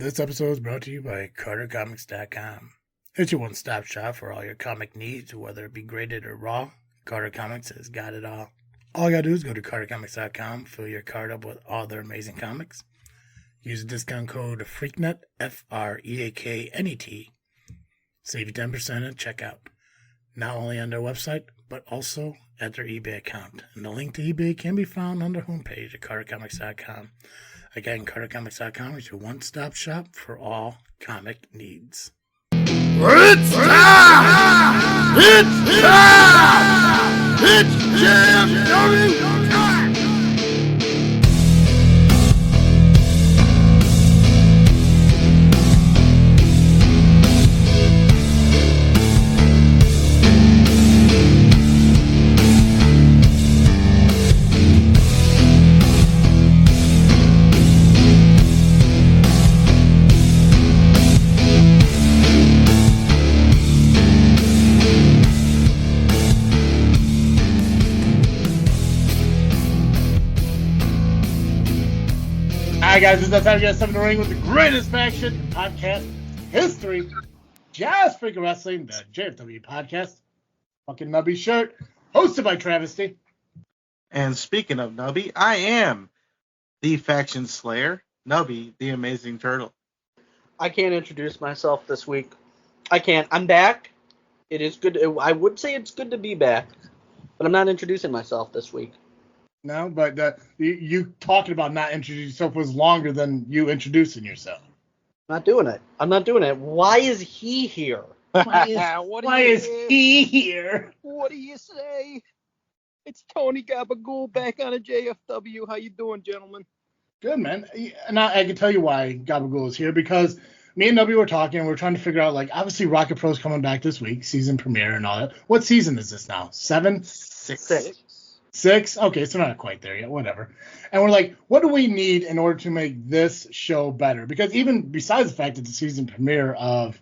This episode is brought to you by CarterComics.com. It's your one-stop shop for all your comic needs, whether it be graded or raw. Carter Comics has got it all. All you gotta do is go to CarterComics.com, fill your card up with all their amazing comics. Use the discount code FREAKNET, FREAKNET. Save you 10% at checkout. Not only on their website, but also at their eBay account. And the link to eBay can be found on their homepage at CarterComics.com. Again, CarterComics.com is your one-stop shop for all comic needs. It's time! It's time! It's JFW time! Alright guys, this is the time to get something to ring with the greatest faction in podcast history. Just Freakin Wrestling, the JFW Podcast. Fucking Nubby shirt, hosted by Travesty. And speaking of Nubby, I am the faction slayer, Nubby, the amazing turtle. I can't introduce myself this week. I can't. I'm back. It is good. I would say it's good to be back, but I'm not introducing myself this week. No, but you talking about not introducing yourself was longer than you introducing yourself. Not doing it. I'm not doing it. Why is he here? Why is he here? What do you say? It's Tony Gabagool back on a JFW. How you doing, gentlemen? Good, man. And I can tell you why Gabagool is here, because me and Nubby were talking, and we're trying to figure out, like, obviously Rocket Pro's coming back this week, season premiere and all that. What season is this now? 7? 6. 6? Okay, so not quite there yet, whatever. And we're like, what do we need in order to make this show better? Because even besides the fact that the season premiere of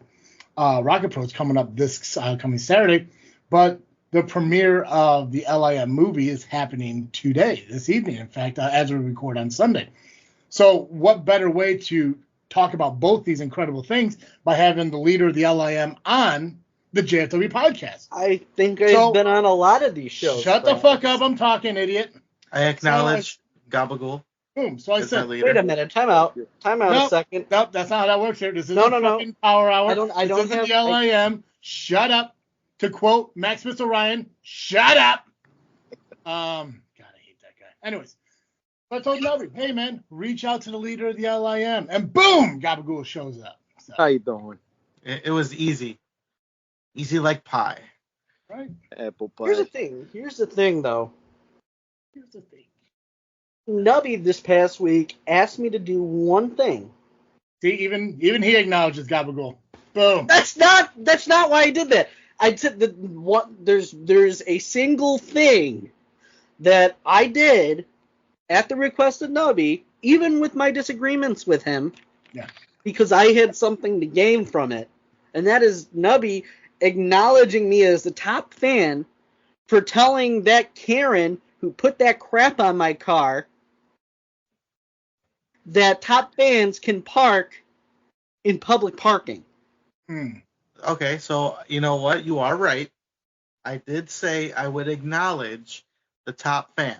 Rocket Pro is coming up this coming Saturday, but the premiere of the LIM movie is happening today, this evening, in fact, as we record on Sunday. So what better way to talk about both these incredible things by having the leader of the LIM on the JFW Podcast? I think I've been on a lot of these shows. Shut the fuck up, I'm talking, idiot. I acknowledge Gabagool. Boom. So I said, wait a minute, time out a second. Nope, that's not how that works here. This is No. fucking Power Hour. I don't this have isn't the LIM. Shut up. To quote Max Mr. Ryan, shut up. God, I hate that guy. Anyways, so I told Nubby, hey man, reach out to the leader of the LIM, and boom, Gabagool shows up. So, How you doing? It was easy. Easy like pie. right? Apple pie. Here's the thing, though. Nubby this past week asked me to do one thing. See, even he acknowledges Gabagool. Boom. That's not why I did that. I said that there's a single thing that I did at the request of Nubby, even with my disagreements with him. Yeah. Because I had something to gain from it. And that is Nubby acknowledging me as the top fan for telling that Karen who put that crap on my car that top fans can park in public parking. Okay, so you know what? You are right. I did say I would acknowledge the top fan.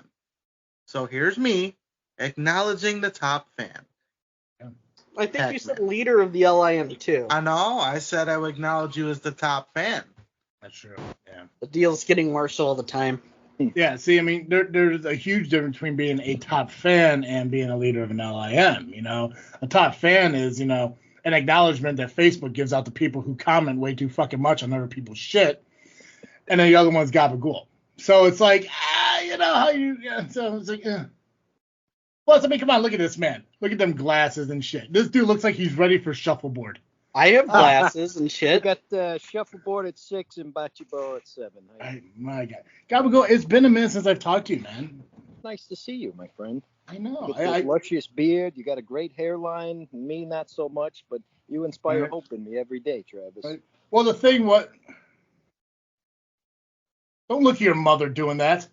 So here's me acknowledging the top fan. I think you said leader of the LIM too. I know. I said I would acknowledge you as the top fan. That's true. Yeah. The deal's getting worse all the time. Yeah, see, I mean, there's a huge difference between being a top fan and being a leader of an LIM, you know? A top fan is, you know, an acknowledgement that Facebook gives out to people who comment way too fucking much on other people's shit, and then the other one's Gabagool. So it's like, you know, how you, yeah, so it's like, Plus, I mean, come on, look at this man. Look at them glasses and shit. This dude looks like he's ready for shuffleboard. I have glasses and We shit. got shuffleboard at 6 and Bocce at 7. My God. Gabagool, it's been a minute since I've talked to you, man. Nice to see you, my friend. I know. With this luscious beard, you got a great hairline. Me, not so much, but you inspire hope in me every day, Travis. Right. Well, the thing, don't look at your mother doing that.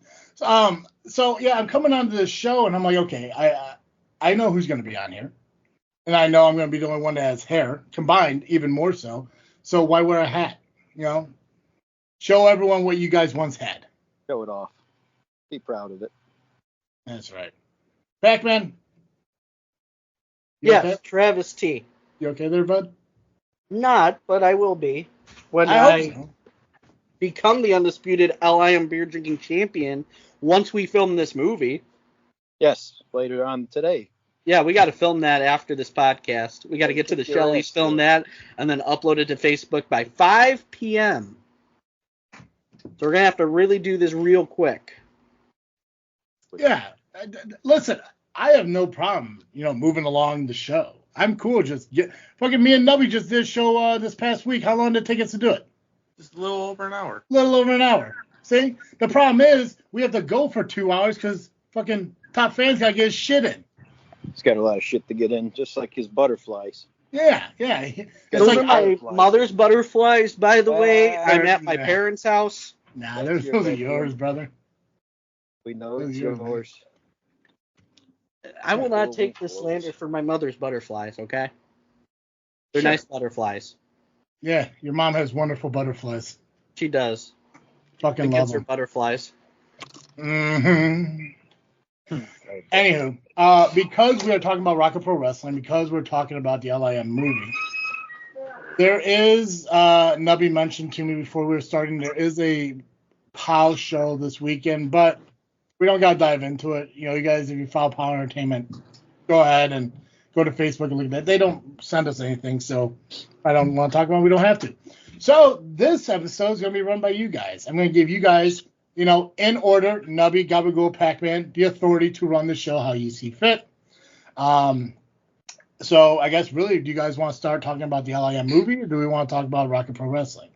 So yeah, I'm coming onto this show, and I'm like, okay, I know who's going to be on here. And I know I'm going to be the only one that has hair, combined even more so. So why wear a hat? You know? Show everyone what you guys once had. Show it off. Be proud of it. That's right. Pacman? Yes, okay? Travis T. You okay there, bud? Not, but I will be. When I hope so. become the undisputed LIM Beer Drinking Champion once we film this movie. Yes, later on today. Yeah, we got to film that after this podcast. We got to get to the Kick your Shellys, ass, film dude. that, and then upload it to Facebook by 5 p.m. So we're going to have to really do this real quick. Yeah. Listen, I have no problem, moving along the show. I'm cool. Fucking me and Nubby just did a show this past week. How long did it take us to do it? Just a little over an hour. A little over an hour. See? The problem is we have to go for 2 hours because fucking top fans got to get his shit in. He's got a lot of shit to get in, just like his butterflies. Yeah. It's Those like are my butterflies. mother's butterflies, by the way. I'm at my yeah. parents' house. Nah, That's those your are bedroom. yours, brother. We know Those it's are yours, yours. I will not take Golden the slander for my mother's butterflies, okay? They're Sure. nice butterflies. Yeah, your mom has wonderful butterflies. She does. Fucking The love kids are them. butterflies. Mm-hmm. Anywho, because we are talking about Rocket Pro Wrestling, because we're talking about the LIM movie, there is, Nubby mentioned to me before we were starting, there is a POW show this weekend, but we don't got to dive into it. You guys, if you follow POW Entertainment, go ahead and go to Facebook and look at that. They don't send us anything, so if I don't want to talk about it, we don't have to. So this episode is going to be run by you guys. I'm going to give you guys, in order, Nubby, Gabagool, Pacman, the authority to run the show how you see fit. So I guess really, do you guys want to start talking about the LIM movie, or do we want to talk about Rocket Pro Wrestling?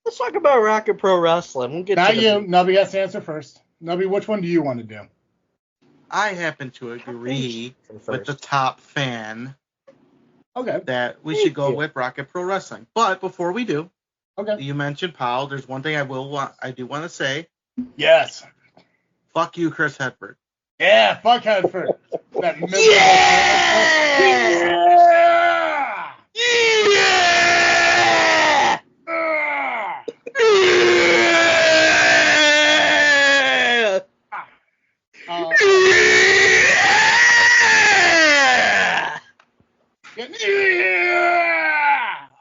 Let's talk about Rocket Pro Wrestling. We'll get Not to the you. Nubby has to answer first. Nubby, which one do you want to do? I happen to agree with first. the top fan Okay. that we Thank should go you. with Rocket Pro Wrestling. But before we do, Okay. you mentioned Powell. There's one thing I do want to say. Yes. Fuck you, Chris Hedford. Yeah, fuck Hedford. That miserable- Yeah!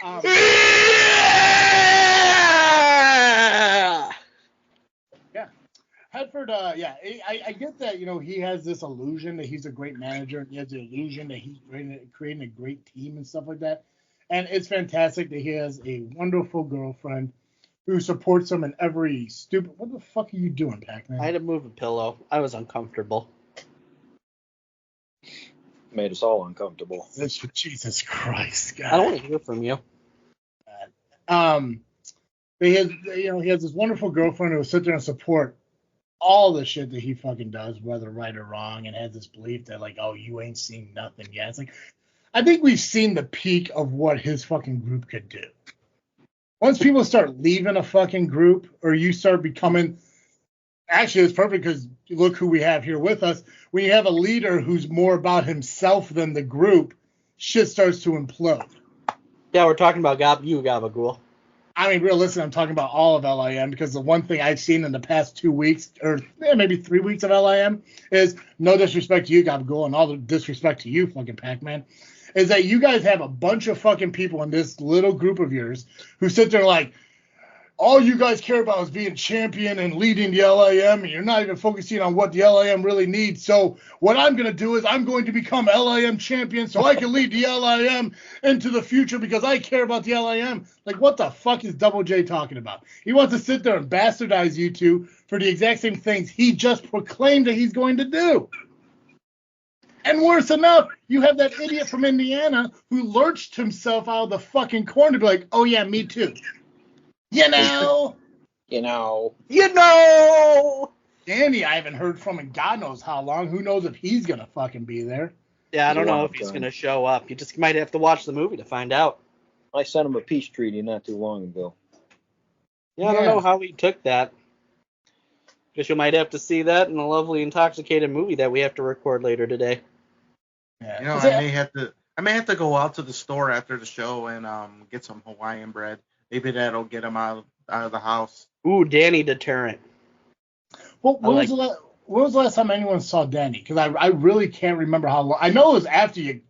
Uh, Hedford, I get that, he has this illusion that he's a great manager, and he has the illusion that he's creating a great team and stuff like that. And it's fantastic that he has a wonderful girlfriend who supports him in every stupid... What the fuck are you doing, Pacman? I had to move a pillow. I was uncomfortable. Made us all uncomfortable. Jesus Christ, God. I don't want to hear from you. He has this wonderful girlfriend who will sit there and support all the shit that he fucking does, whether right or wrong, and has this belief that, like, oh, you ain't seen nothing yet. It's like, I think we've seen the peak of what his fucking group could do. Once people start leaving a fucking group, or you start becoming... Actually, it's perfect because look who we have here with us. When you have a leader who's more about himself than the group, shit starts to implode. Yeah, we're talking about Gabagool. I mean, realistically, I'm talking about all of LIM because the one thing I've seen in the past 2 weeks, or maybe 3 weeks of LIM, is no disrespect to you, Gabagool, and all the disrespect to you, fucking Pacman, is that you guys have a bunch of fucking people in this little group of yours who sit there like, all you guys care about is being champion and leading the LIM, and you're not even focusing on what the LIM really needs. So what I'm going to do is I'm going to become LIM champion so I can lead the LIM into the future because I care about the LIM. Like, what the fuck is Double J talking about? He wants to sit there and bastardize you two for the exact same things he just proclaimed that he's going to do. And worse enough, you have that idiot from Indiana who lurched himself out of the fucking corner to be like, oh yeah, me too. You know. Danny, I haven't heard from in God knows how long. Who knows if he's going to fucking be there. Yeah, I don't know if he's going to show up. You just might have to watch the movie to find out. I sent him a peace treaty not too long ago. Yeah, I don't know how he took that. Guess you might have to see that in the Lovely Intoxicated Movie that we have to record later today. Yeah. You know, I may have to go out to the store after the show and get some Hawaiian bread. Maybe that'll get him out of the house. Ooh, Danny deterrent. Well, when was the last time anyone saw Danny? Because I really can't remember how long. I know it was after you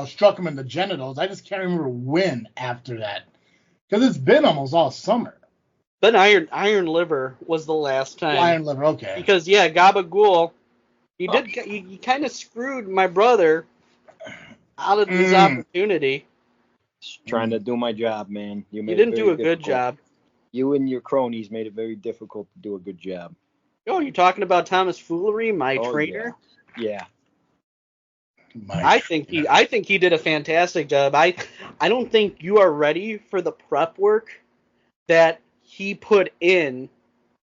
struck him in the genitals. I just can't remember when after that. Because it's been almost all summer. But Iron Liver was the last time. Iron Liver, okay. Because Gabagool, he kind of screwed my brother out of this opportunity. Just trying to do my job, man. You didn't do a good job. You and your cronies made it very difficult to do a good job. Oh, you're talking about Thomas Foolery, my trainer? Yeah. I think he did a fantastic job. I don't think you are ready for the prep work that he put in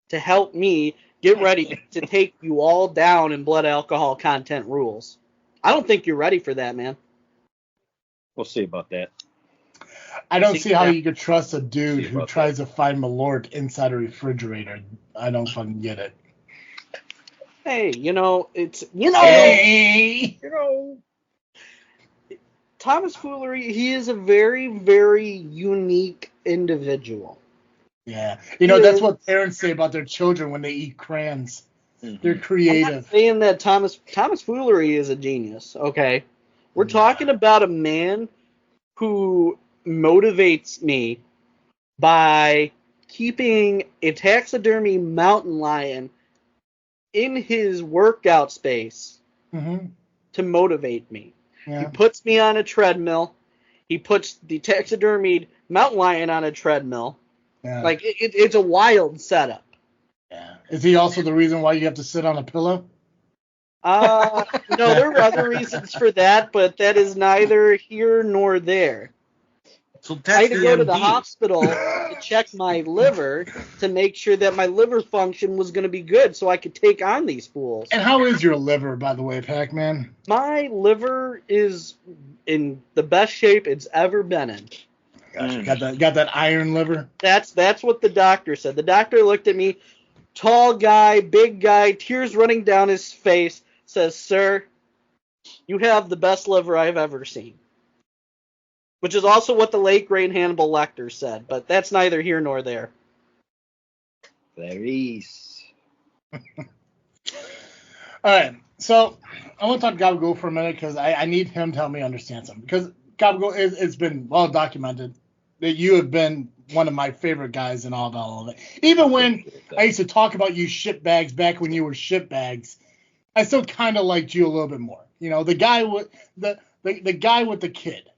to help me get ready to take you all down in blood alcohol content rules. I don't think you're ready for that, man. We'll see about that. I don't see how you could trust a dude who tries to find Malort inside a refrigerator. I don't fucking get it. Hey, Thomas Foolery, he is a very, very unique individual. Yeah. That's what parents say about their children when they eat crayons. Mm-hmm. They're creative. I'm not saying that Thomas Foolery is a genius, okay? We're talking about a man who motivates me by keeping a taxidermy mountain lion in his workout space to motivate me. Yeah. He puts me on a treadmill. He puts the taxidermied mountain lion on a treadmill. Yeah. Like, it's a wild setup. Yeah. Is he also the reason why you have to sit on a pillow? No, there are other reasons for that, but that is neither here nor there. So I had to go to the hospital to check my liver to make sure that my liver function was going to be good so I could take on these fools. And how is your liver, by the way, Pac-Man? My liver is in the best shape it's ever been in. Gotcha. Got that iron liver? That's what the doctor said. The doctor looked at me, tall guy, big guy, tears running down his face, says, "Sir, you have the best liver I've ever seen." Which is also what the late great Hannibal Lecter said, but that's neither here nor there. Clarice. All right, so I want to talk Gabagool for a minute because I need him to help me understand something. Because Gabagool, it's been well documented that you have been one of my favorite guys in all of it. Even when I used to talk about you shitbags back when you were shitbags, I still kind of liked you a little bit more. The guy with the guy with the kid.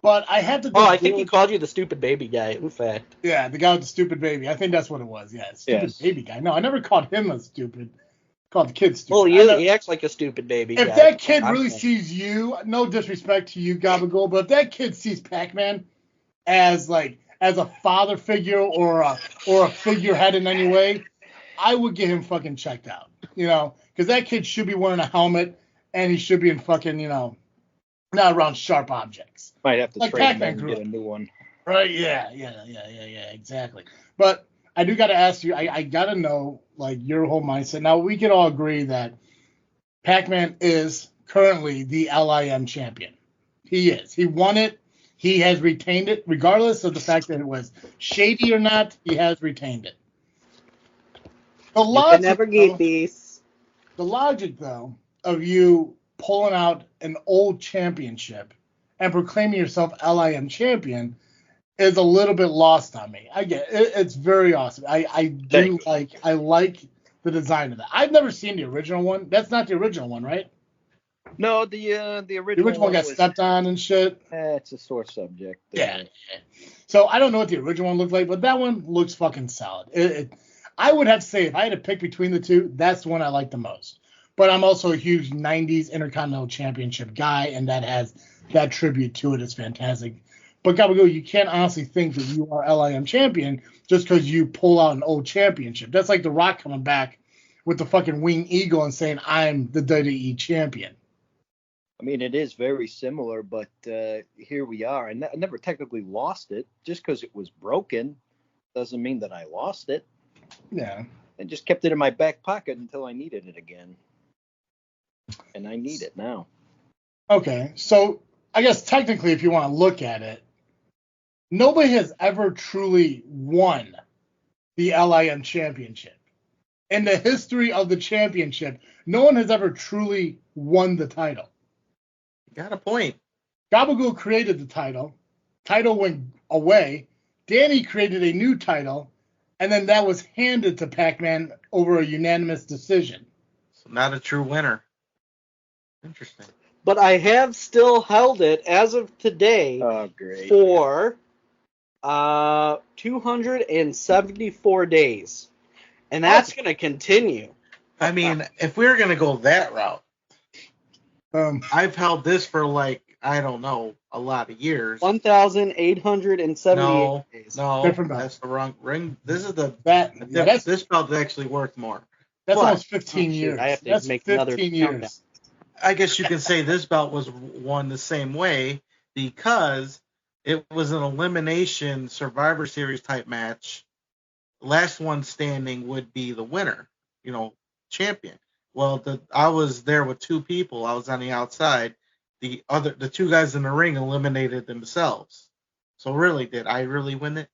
But I have to. I think he called you the stupid baby guy. In fact. Yeah, the guy with the stupid baby. I think that's what it was. Yeah, stupid baby guy. No, I never called him a stupid. Called the kid stupid. Well, he acts like a stupid baby guy. If that kid really sees you, no disrespect to you, Gabagool, but if that kid sees Pac-Man as a father figure or a figurehead in any way, I would get him fucking checked out. Because that kid should be wearing a helmet and he should be in fucking not around sharp objects. Might have to trade him and get a new one. Right, yeah, exactly. But I do got to ask you, I got to know, your whole mindset. Now, we can all agree that Pac-Man is currently the LIM champion. He is. He won it. He has retained it, regardless of the fact that it was shady or not, he has retained it. The logic, though, of you pulling out an old championship and proclaiming yourself LIM champion is a little bit lost on me. I get it. It's very awesome. I like the design of that. I've never seen the original one. That's not the original one, right? No, the original one got stepped on and shit. It's a sore subject. Yeah. So I don't know what the original one looked like, but that one looks fucking solid. I would have to say if I had to pick between the two, that's the one I like the most. But I'm also a huge 90s Intercontinental Championship guy, and that has that tribute to it. It's fantastic. But Gabagool, you can't honestly think that you are LIM champion just because you pull out an old championship. That's like The Rock coming back with the fucking wing eagle and saying, I'm the WWE champion. I mean, it is very similar, but here we are. I never technically lost it. Just because it was broken doesn't mean that I lost it. Yeah. I just kept it in my back pocket until I needed it again. And I need it now. Okay, so I guess technically, if you want to look at it, nobody has ever truly won the LIM championship. In the history of the championship, no one has ever truly won the title. You got a point. Gabagool created the title. Title went away. Danny created a new title, and then that was handed to Pacman over a unanimous decision. So not a true winner. Interesting. But I have still held it as of today for 274 days. And that's going to continue. I mean, if we're going to go that route, I've held this for I don't know, a lot of years. 1,878 days. No, Different that's the wrong ring. This is this belt's actually worth more. That's But- almost 15 years. I have to That's make 15 another years. I guess you can say this belt was won the same way because it was an elimination Survivor Series type match. Last one standing would be the winner, champion. Well, I was there with two people. I was on the outside. The two guys in the ring eliminated themselves. So really, did I really win it?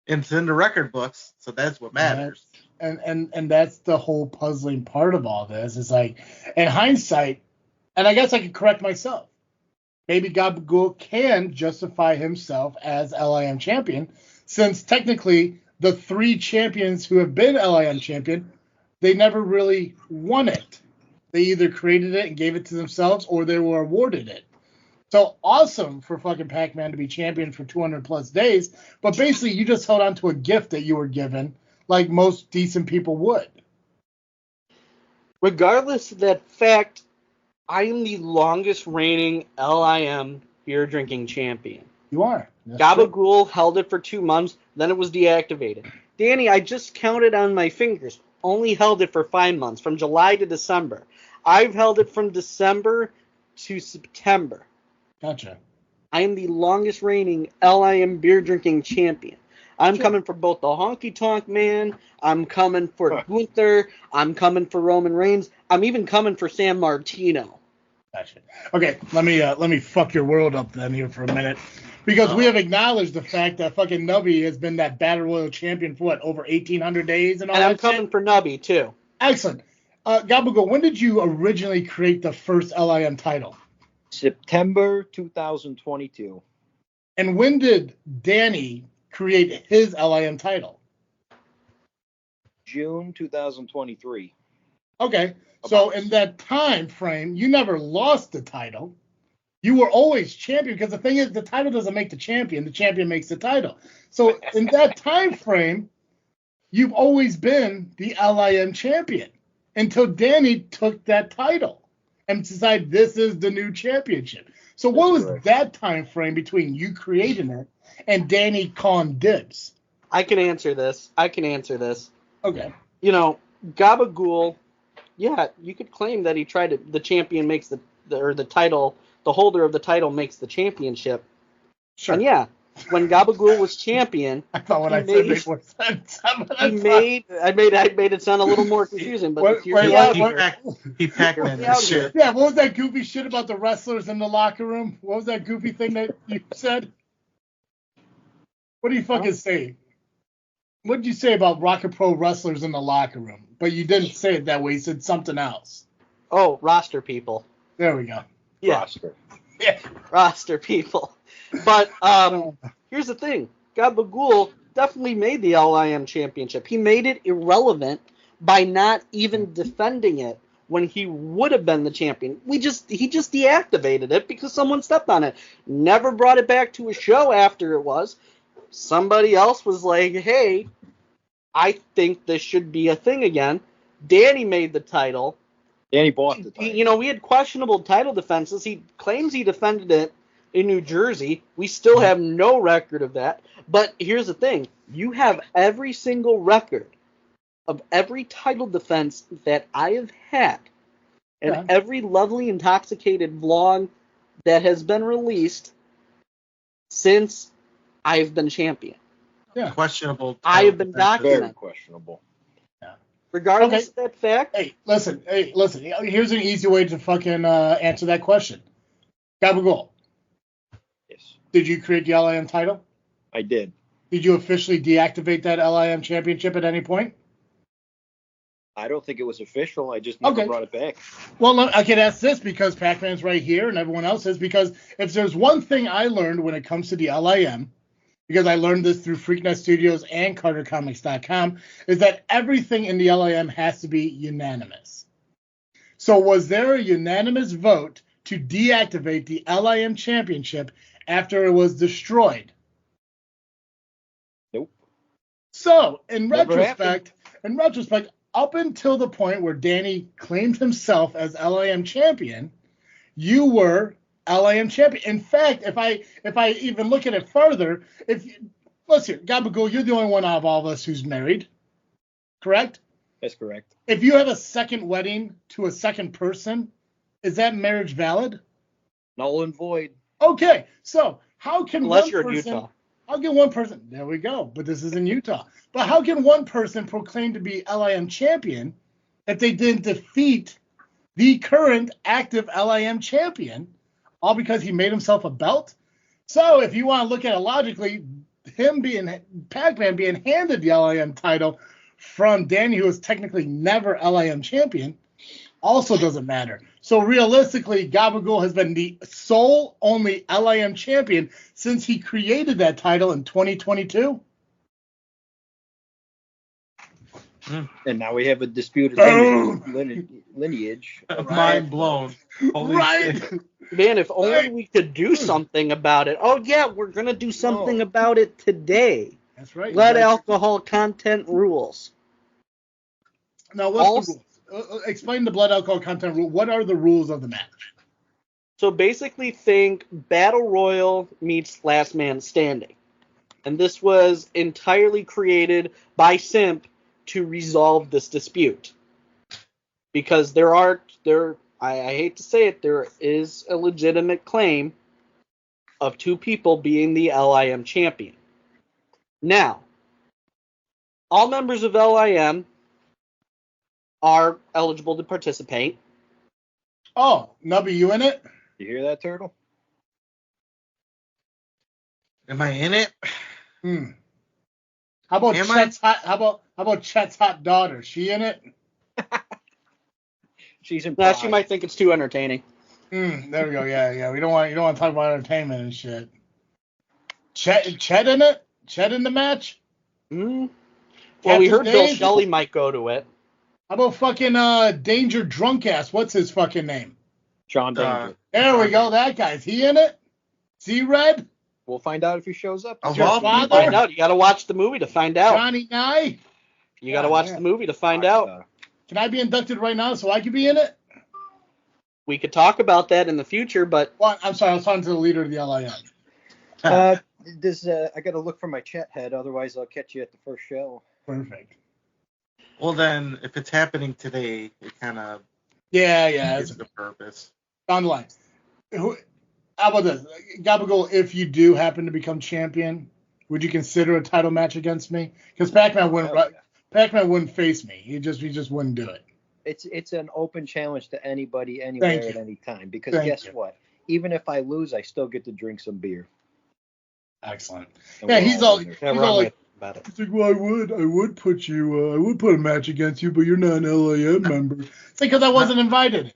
It's in the record books, so that's what matters. And that's the whole puzzling part of all this. Is like, in hindsight, and I guess I could correct myself. Maybe Gabagool can justify himself as LIM champion, since technically the three champions who have been LIM champion, they never really won it. They either created it and gave it to themselves, or they were awarded it. So awesome for fucking Pacman to be champion for 200 plus days, but basically you just held on to a gift that you were given, like most decent people would. Regardless of that fact, I am the longest reigning LIM beer drinking champion. You are. Gabagool held it for 2 months, then it was deactivated. Danny, I just counted on my fingers, only held it for 5 months, from July to December. I've held it from December to September. Gotcha. I am the longest reigning LIM beer drinking champion. I'm coming for both the Honky Tonk Man. I'm coming for Gunther. I'm coming for Roman Reigns. I'm even coming for San Martino. Gotcha. Okay, let me fuck your world up then here for a minute, because we have acknowledged the fact that fucking Nubby has been that Battle Royal champion for what, over 1,800 days and all And that I'm coming shit? for Nubby too. Excellent. Gabagool, when did you originally create the first LIM title? September 2022. And when did Danny create his LIM title? June 2023. Okay, so in that time frame, you never lost the title. You were always champion, because the thing is, the title doesn't make the champion makes the title. So in that time frame, you've always been the LIM champion until Danny took that title and decided this is the new championship. So what was that time frame between you creating it and Danny calling dibs? I can answer this. Okay. Gabagool, yeah, you could claim that he tried to, the champion makes the title, the holder of the title makes the championship. Sure. And yeah, when Gabagool was champion, I thought what I said made more sense. I made it sound a little more confusing, but He Pac-Man that shit. Yeah, what was that goofy shit about the wrestlers in the locker room? What was that goofy thing that you said? What do you fucking say? What did you say about Rocket Pro wrestlers in the locker room? But you didn't say it that way. You said something else. Oh, roster people. There we go. Yeah. Roster. Yeah. Roster people. But here's the thing. Gabagool definitely made the LIM championship. He made it irrelevant by not even defending it when he would have been the champion. He just deactivated it because someone stepped on it. Never brought it back to a show after it was. Somebody else was like, hey, I think this should be a thing again. Danny made the title. Danny bought the title. We had questionable title defenses. He claims he defended it in New Jersey. We still have no record of that. But here's the thing. You have every single record of every title defense that I have had, and every Lovely Intoxicated vlog that has been released since I've been champion. Yeah. Questionable. I have been documented. Very questionable. Yeah. Regardless of that fact, Hey, listen. Here's an easy way to fucking answer that question. Gabagool, Yes, did you create the LIM title? I did. Did you officially deactivate that LIM championship at any point? I don't think it was official. I just never brought it back. Well, I can ask this because Pacman's right here and everyone else is, because if there's one thing I learned when it comes to the LIM, because I learned this through Freaknet Studios and CarterComics.com, is that everything in the LIM has to be unanimous. So was there a unanimous vote to deactivate the LIM championship after it was destroyed? Nope. So, in Never retrospect, up until the point where Danny claimed himself as LIM champion, you were LIM champion. In fact, if I even look at it further, let's hear, Gabagool, you're the only one out of all of us who's married, correct? That's correct. If you have a second wedding to a second person, is that marriage valid? Null and void. Okay, so how can unless you're in Utah. How can one person, there we go, but this is in Utah. But how can one person proclaim to be LIM champion if they didn't defeat the current active LIM champion, all because he made himself a belt? So if you want to look at it logically, Pacman being handed the LIM title from Danny, who was technically never LIM champion, also doesn't matter. So realistically, Gabagool has been the sole only LIM champion since he created that title in 2022. And now we have a disputed lineage. Mind blown. Holy Right. shit. Man, if only we could do something about it. Oh, yeah, we're going to do something about it today. That's right. Blood alcohol content rules. Now, what's the rules? Explain the blood alcohol content rule. What are the rules of the match? So basically think Battle Royal meets Last Man Standing. And this was entirely created by Simp to resolve this dispute. Because I hate to say it, there is a legitimate claim of two people being the LIM champion. Now, all members of LIM are eligible to participate. Oh, Nubby, you in it? You hear that, Turtle? Am I in it? How about Am Chet's hot? How about Chet's hot daughter? She in it? She's in. Now, she might think it's too entertaining. There we go. Yeah. You don't want to talk about entertainment and shit. Chet in it? Chet in the match? Well, Captain we heard Bill Dave? Shelley might go to it. How about fucking Danger Drunk Ass? What's his fucking name? Sean Danger. There we go. That guy's he in it? Z-Red? We'll find out if he shows up. Of your all father? Find out. You got to watch the movie to find out. Johnny Nye? You got to watch the movie to find out. Can I be inducted right now so I can be in it? We could talk about that in the future, but Well, I'm sorry. I was talking to the leader of the LIM. I got to look for my chat head, otherwise I'll catch you at the first show. Perfect. Well, then, if it's happening today, it kind of Yeah. is the purpose. Down the line. How about this? Gabagool, if you do happen to become champion, would you consider a title match against me? Because Pacman wouldn't face me. He just wouldn't do it. It's an open challenge to anybody, anywhere, at any time. Because guess what? Even if I lose, I still get to drink some beer. Excellent. And Yeah, we're he's all all in there. he's all like, about it. he's like, well, I would put a match against you, but you're not an LIM member. It's like because I wasn't invited.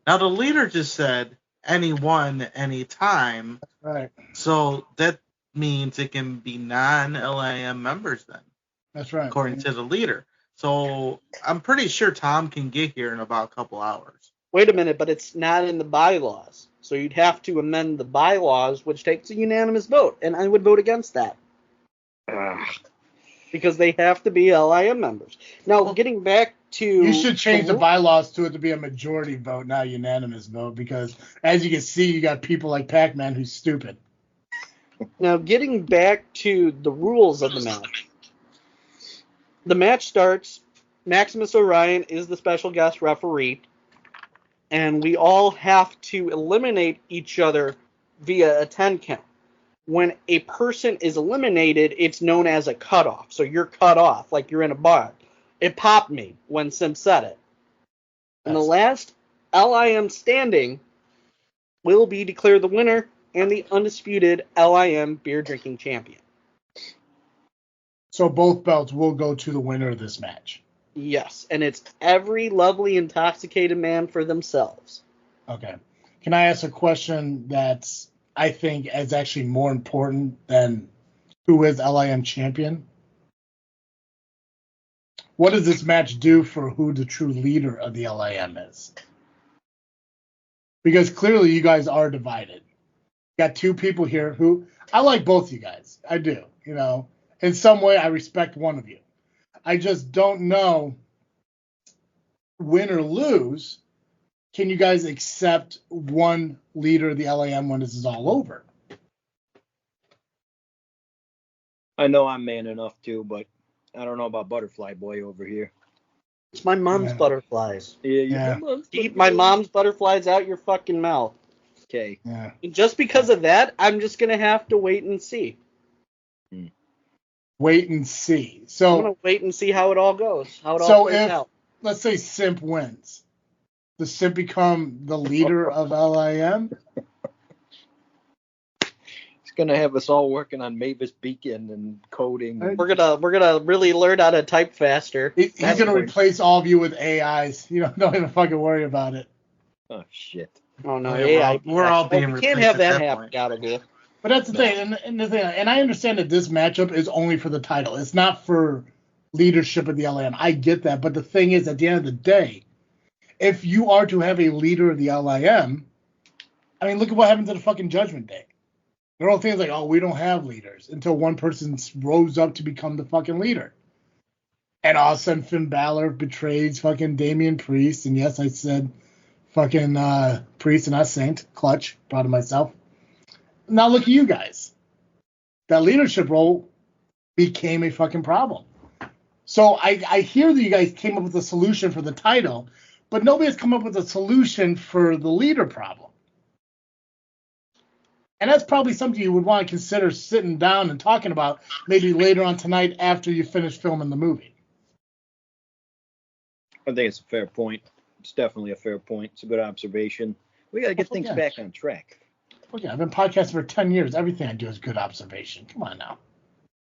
Now, the leader just said anyone, anytime. Right. So that means it can be non-LIM members then, That's right. according to the leader. So I'm pretty sure Tom can get here in about a couple hours. Wait a minute, but it's not in the bylaws. So you'd have to amend the bylaws, which takes a unanimous vote, and I would vote against that. Because they have to be LIM members. Now, getting back to... You should change the bylaws to it to be a majority vote, not a unanimous vote, because as you can see, you got people like Pacman who's stupid. Now, getting back to the rules of the match. The match starts. Maximus Orion is the special guest referee, and we all have to eliminate each other via a 10 count. When a person is eliminated, it's known as a cutoff. So you're cut off, like you're in a bar. It popped me when Sim said it. And the last LIM standing will be declared the winner and the undisputed LIM Beer Drinking Champion. So both belts will go to the winner of this match. Yes, and it's every lovely intoxicated man for themselves. Okay. Can I ask a question that's, I think, is actually more important than who is LIM champion? What does this match do for who the true leader of the LIM is? Because clearly you guys are divided. Got two people here who, I like both you guys. I do. You know, in some way I respect one of you. I just don't know, win or lose, can you guys accept one leader of the LIM when this is all over? I know I'm man enough to, but I don't know about Butterfly Boy over here. It's my mom's butterflies. Yeah. Keep my mom's butterflies out your fucking mouth. Okay. Yeah. And just because of that, I'm just going to have to wait and see. Wait and see. I'm So going to wait and see how it all goes, how it all So plays if, out. let's say Simp wins, does Simp become the leader of LIM? He's gonna have us all working on Mavis Beacon and coding. And We're gonna really learn how to type faster. He's going to replace all of you with AIs. You know, don't even fucking worry about it. oh shit. Oh no, Yeah, we're all being we can't replaced have at that that happen, point. Gabagool. But that's the thing, and I understand that this matchup is only for the title. It's not for leadership of the LIM. I get that, but the thing is, at the end of the day, if you are to have a leader of the LIM, I mean, look at what happened to the fucking Judgment Day. There are all things like, oh, we don't have leaders until one person rose up to become the fucking leader. And all of a sudden, Finn Balor betrays fucking Damian Priest, and yes, I said fucking Priest and not Saint. Clutch, proud of myself. Now look at you guys. That leadership role became a fucking problem. So I hear that you guys came up with a solution for the title, but nobody has come up with a solution for the leader problem. And that's probably something you would want to consider sitting down and talking about maybe later on tonight after you finish filming the movie. I think it's a fair point. It's definitely a fair point. It's a good observation. We gotta get things back on track. Okay, I've been podcasting for 10 years. Everything I do is good observation. Come on now.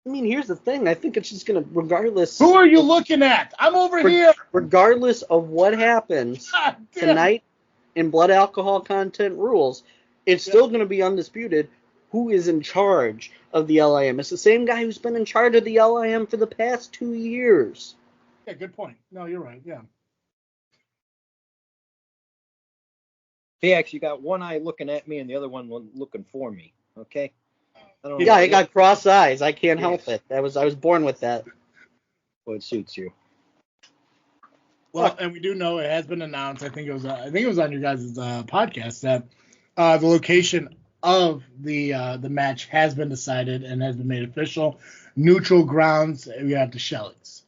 I mean, here's the thing. I think it's just gonna, regardless. Who are you looking at? I'm over here. Regardless of what happens God damn. tonight in Blood Alcohol Content Rules, it's still gonna be undisputed who is in charge of the LIM. It's the same guy who's been in charge of the LIM for the past 2 years. Yeah, good point. No, you're right. Yeah. He actually got one eye looking at me and the other one looking for me. Okay. Yeah, I got cross eyes. I can't help it. I was born with that. Well, it suits you. Well, and we do know it has been announced. I think it was on your guys' podcast that the location of the match has been decided and has been made official. Neutral grounds. We have the Shelley's.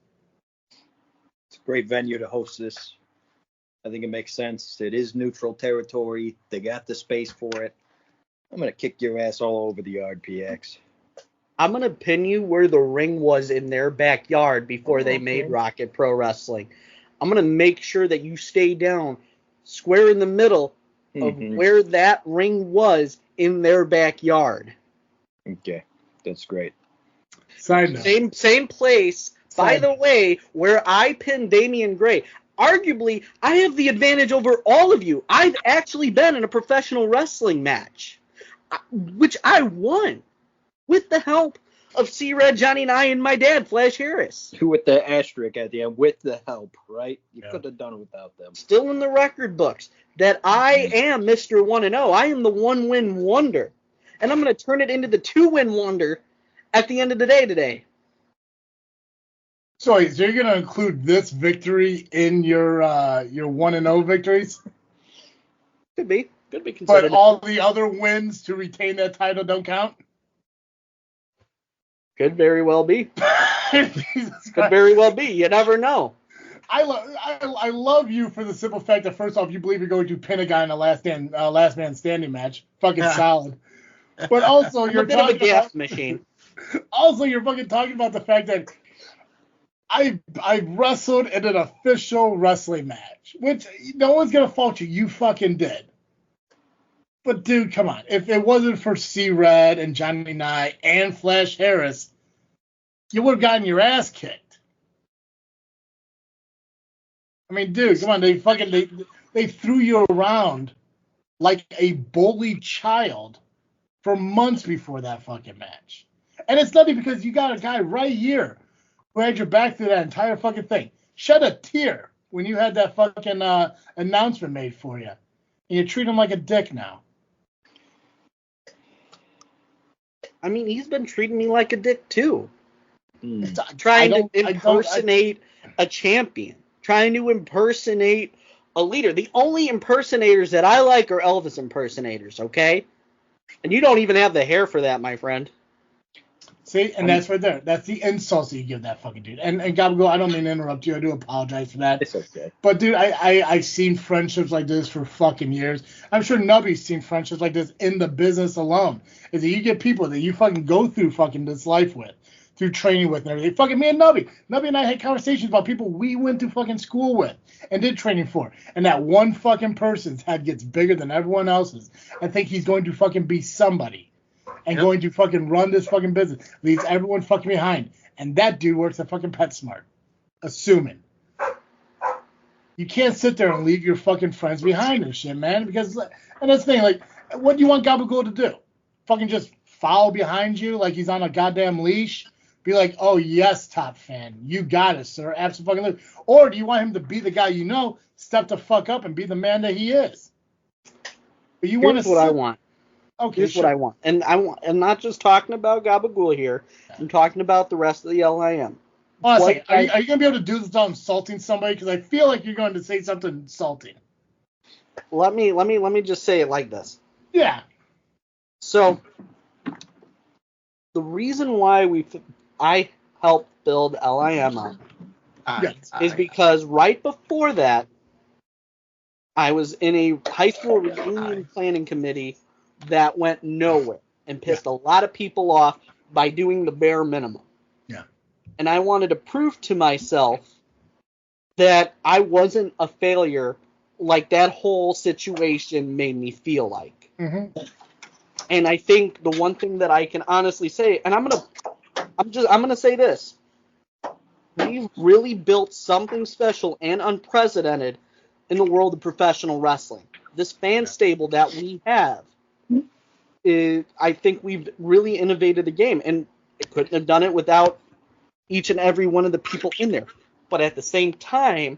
It's a great venue to host this. I think it makes sense. It is neutral territory. They got the space for it. I'm going to kick your ass all over the yard, PX. I'm going to pin you where the ring was in their backyard before they made Rocket Pro Wrestling. I'm going to make sure that you stay down square in the middle of where that ring was in their backyard. Okay, that's great. Side note. Same place, by the way, where I pinned Damian Gray. Arguably, I have the advantage over all of you. I've actually been in a professional wrestling match, which I won with the help of C-Red, Johnny, and I, and my dad, Flash Harris. With the asterisk at the end, with the help, right? You could have done it without them. Still in the record books that I am Mr. 1-0. I am the one-win wonder. And I'm going to turn it into the two-win wonder at the end of the day today. So you're going to include this victory in your 1-0 victories? Could be considered. But all the other wins to retain that title don't count? Could very well be. Could very well be. You never know. I love you for the simple fact that, first off, you believe you're going to pin a guy in a last man standing match. Fucking solid. But also, you're a bit of a gas machine. Also, you're fucking talking about the fact that I wrestled in an official wrestling match, which no one's gonna fault you. You fucking did. But dude, come on. If it wasn't for C-Red and Johnny Knight and Flash Harris, you would have gotten your ass kicked. I mean, dude, come on. They threw you around like a bullied child for months before that fucking match. And it's nothing because you got a guy right here who had your back through that entire fucking thing. Shed a tear when you had that fucking announcement made for you. And you treat him like a dick now. I mean, he's been treating me like a dick too. Trying to impersonate a champion. Trying to impersonate a leader. The only impersonators that I like are Elvis impersonators, okay? And you don't even have the hair for that, my friend. See, and that's right there. That's the insults that you give that fucking dude. And Gabagool, I don't mean to interrupt you. I do apologize for that. It's okay. But, dude, I've seen friendships like this for fucking years. I'm sure Nubby's seen friendships like this in the business alone. Is that you get people that you fucking go through fucking this life with, through training with and everything. Fucking me and Nubby. Nubby and I had conversations about people we went to fucking school with and did training for. And that one fucking person's head gets bigger than everyone else's. I think he's going to fucking be somebody. And going to fucking run this fucking business. Leaves everyone fucking behind. And that dude works at fucking PetSmart. Assuming. You can't sit there and leave your fucking friends behind and shit, man. Because, and that's the thing, like, what do you want Gabagool to do? Fucking just follow behind you like he's on a goddamn leash? Be like, oh, yes, top fan. You got it, sir. Absolutely. Or do you want him to be the guy you know, step the fuck up and be the man that he is? But you want to what I want. Okay, Here's what I want. And I'm not just talking about Gabagool here. I'm talking about the rest of the LIM. Honestly, are you going to be able to do this without insulting somebody? Because I feel like you're going to say something insulting. Let me just say it like this. Yeah. So, the reason why I helped build LIM up is because right before that, I was in a high school reunion planning committee that went nowhere and pissed a lot of people off by doing the bare minimum. Yeah. And I wanted to prove to myself that I wasn't a failure like that whole situation made me feel like. Mm-hmm. And I think the one thing that I can honestly say, and I'm gonna say this. We've really built something special and unprecedented in the world of professional wrestling. This fan stable that we have, I think we've really innovated the game, and it couldn't have done it without each and every one of the people in there. But at the same time,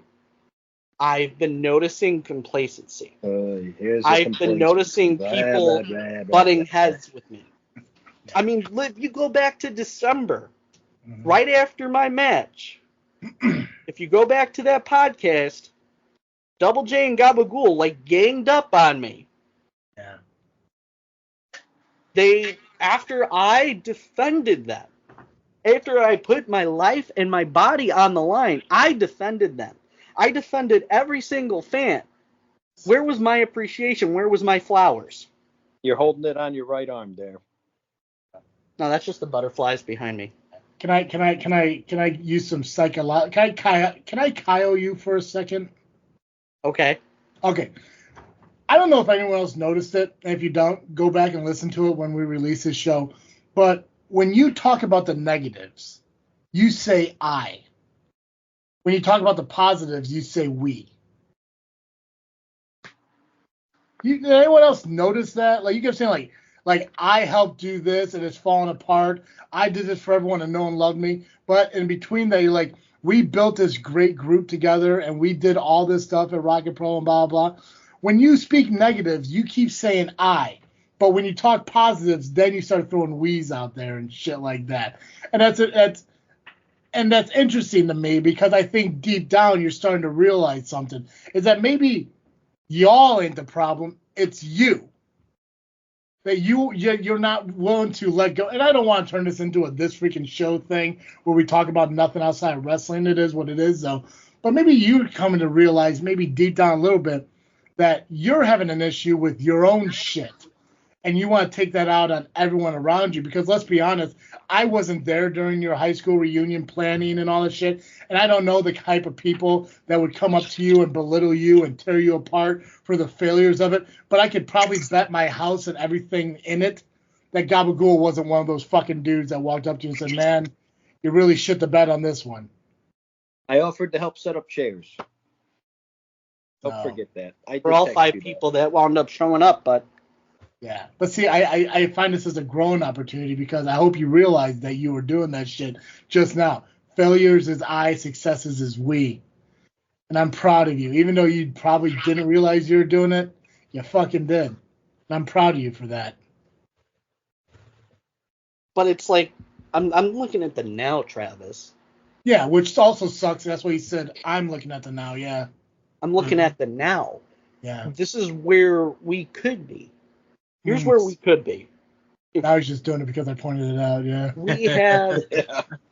I've been noticing complacency. I've been noticing people butting heads with me. I mean, you go back to December, right after my match. If you go back to that podcast, Double J and Gabagool ganged up on me. Yeah. After I defended them, after I put my life and my body on the line, I defended them. I defended every single fan. Where was my appreciation? Where was my flowers? You're holding it on your right arm there. No, that's just the butterflies behind me. Can I use some psychological? Can I Kyle you for a second? Okay. Okay. I don't know if anyone else noticed it. And if you don't, go back and listen to it when we release this show. But when you talk about the negatives, you say I. When you talk about the positives, you say we. Did anyone else notice that? Like, you kept saying, like I helped do this and it's falling apart. I did this for everyone and no one loved me. But in between that, you're like, we built this great group together and we did all this stuff at Rocket Pro and blah, blah, blah. When you speak negatives, you keep saying I. But when you talk positives, then you start throwing we's out there and shit like that. And that's interesting to me because I think deep down you're starting to realize something. Is that maybe y'all ain't the problem, it's you. That you're not willing to let go. And I don't want to turn this into this freaking show thing where we talk about nothing outside of wrestling. It is what it is, though. But maybe you're coming to realize, maybe deep down a little bit, that you're having an issue with your own shit. and you want to take that out on everyone around you. Because let's be honest, I wasn't there during your high school reunion planning and all that shit, and I don't know the type of people that would come up to you and belittle you and tear you apart for the failures of it. But I could probably bet my house and everything in it that Gabagool wasn't one of those fucking dudes that walked up to you and said, man, you really shit the bed on this one. I offered to help set up chairs. Don't No. forget that. For all 5 people that wound up showing up, but Yeah, but see, I find this as a growing opportunity because I hope you realize that you were doing that shit just now. Failures is I, successes is we. And I'm proud of you. Even though you probably didn't realize you were doing it, you fucking did. And I'm proud of you for that. but it's like I'm looking at the now, Travis. Yeah, which also sucks. That's why he said, I'm looking at the now, yeah. I'm looking at the now. Yeah. This is where we could be. Here's where we could be. I was just doing it because I pointed it out, yeah. We have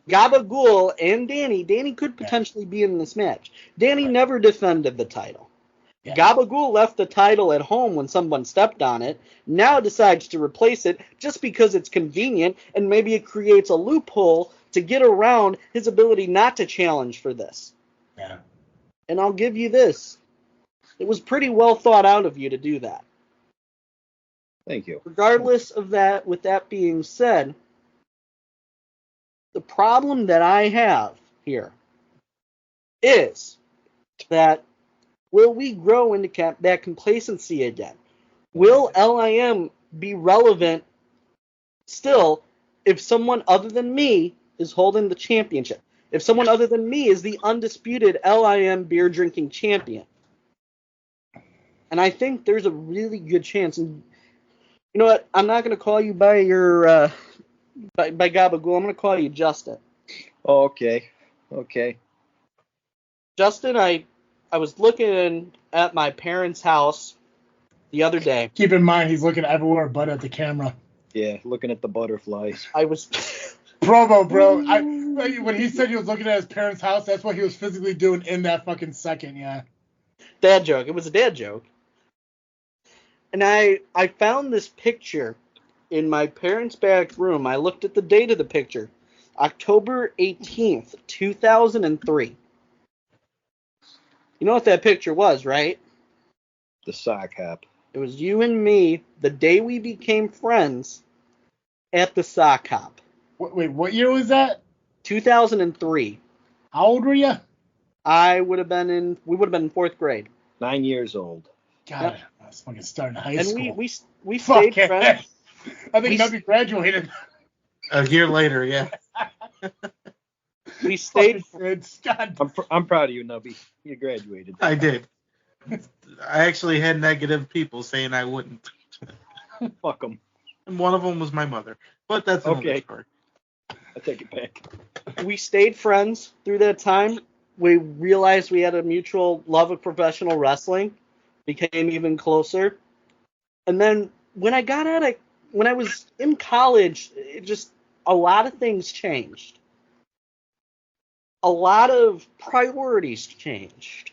Gabagool and Danny. Danny could potentially be in this match. Danny never defended the title. Yeah. Gabagool left the title at home when someone stepped on it, now decides to replace it just because it's convenient, and maybe it creates a loophole to get around his ability not to challenge for this. Yeah. And I'll give you this. It was pretty well thought out of you to do that. Thank you. Regardless of that, with that being said, the problem that I have here is that will we grow into that complacency again? Will LIM be relevant still if someone other than me is holding the championship? If someone other than me is the undisputed LIM Beer Drinking Champion? And I think there's a really good chance. And you know what? I'm not going to call you by your by Gabagool. I'm going to call you Justin. Oh, okay. Okay. Justin, I was looking at my parents' house the other day. Keep in mind, he's looking everywhere but at the camera. Yeah, looking at the butterflies. I was Promo, bro. When he said he was looking at his parents' house, that's what he was physically doing in that fucking second, yeah. dad joke. It was a dad joke. And I found this picture in my parents' back room. I looked at the date of the picture. October 18th, 2003. You know what that picture was, right? The sock hop. It was you and me the day we became friends at the sock hop. Wait, what year was that? 2003. How old were you? We would have been in 4th grade. 9 years old. God, Yep. I was fucking starting high And school. we Fuck stayed yeah. friends. I think we- Nubby graduated. A year later, yeah. We stayed Fucking kids. God. I'm proud of you, Nubby. You graduated. I did. I actually had negative people saying I wouldn't. Fuck them. And one of them was my mother. But that's another Okay. story. I take it back. we stayed friends through that time. We realized we had a mutual love of professional wrestling, became even closer. And then when I was in college, a lot of things changed. A lot of priorities changed.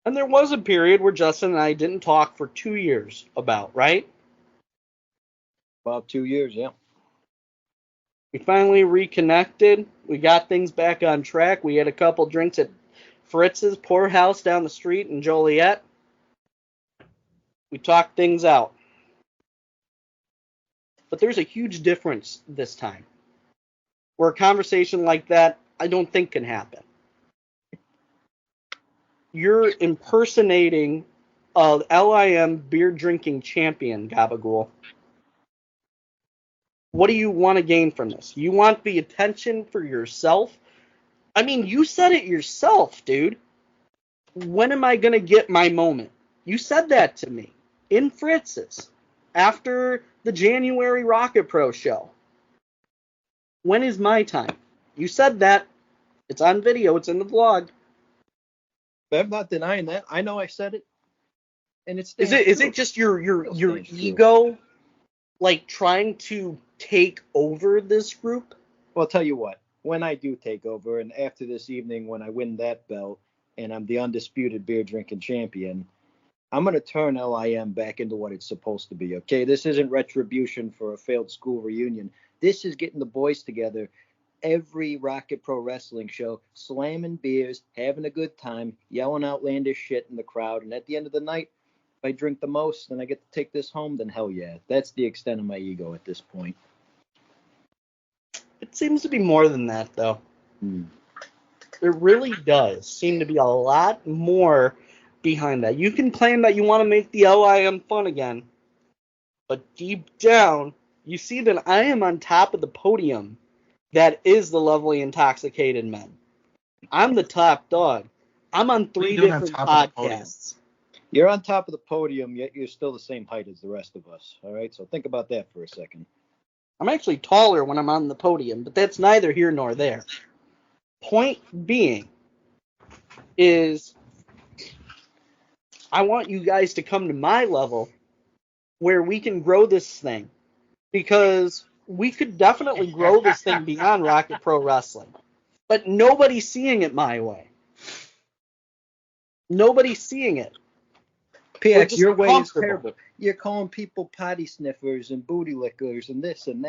And there was a period where Justin and I didn't talk for 2 years right? About 2 years, yeah. We finally reconnected. We got things back on track. We had a couple drinks at Fritz's Pour House down the street in Joliet. We talked things out. But there's a huge difference this time, where a conversation like that I don't think can happen. You're impersonating a LIM Beer Drinking Champion, Gabagool. What do you want to gain from this? You want the attention for yourself? I mean, you said it yourself, dude. When am I going to get my moment? You said that to me in Fritz's after the January Rocket Pro show. When is my time? You said that. It's on video. It's in the vlog. But I'm not denying that. I know I said it. And it's Is it just your ego, like trying to take over this group? Well, I'll tell you what. When I do take over, and after this evening when I win that belt, and I'm the undisputed beer drinking champion, I'm going to turn LIM back into what it's supposed to be, okay? This isn't retribution for a failed school reunion. This is getting the boys together every Rocket Pro Wrestling show, slamming beers, having a good time, yelling outlandish shit in the crowd. And at the end of the night, if I drink the most and I get to take this home, then hell yeah. That's the extent of my ego at this point. It seems to be more than that, though. There really does seem to be a lot more behind that. You can claim that you want to make the LIM fun again, but deep down, you see that I am on top of the podium that is the Lovely Intoxicated Men. I'm the top dog. I'm on 3 different podcasts. You're on top of the podium, yet you're still the same height as the rest of us, all right? So think about that for a second. I'm actually taller when I'm on the podium, but that's neither here nor there. Point being is I want you guys to come to my level where we can grow this thing, because we could definitely grow this thing beyond Rocket Pro Wrestling, but nobody's seeing it my way. Nobody's seeing it. PX, your way is terrible. You're calling people potty sniffers and booty lickers and this and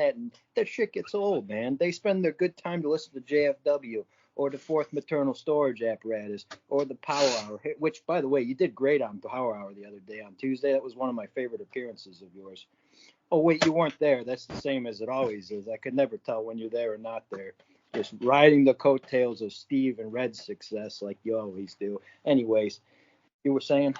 that shit gets old, man. They spend their good time to listen to JFW or the Fourth Maternal Storage Apparatus or the Power Hour, which, by the way, you did great on Power Hour the other day on Tuesday. That was one of my favorite appearances of yours. Oh, wait, you weren't there. That's the same as it always is. I could never tell when you're there or not there. Just riding the coattails of Steve and Red's success like you always do. Anyways, you were saying?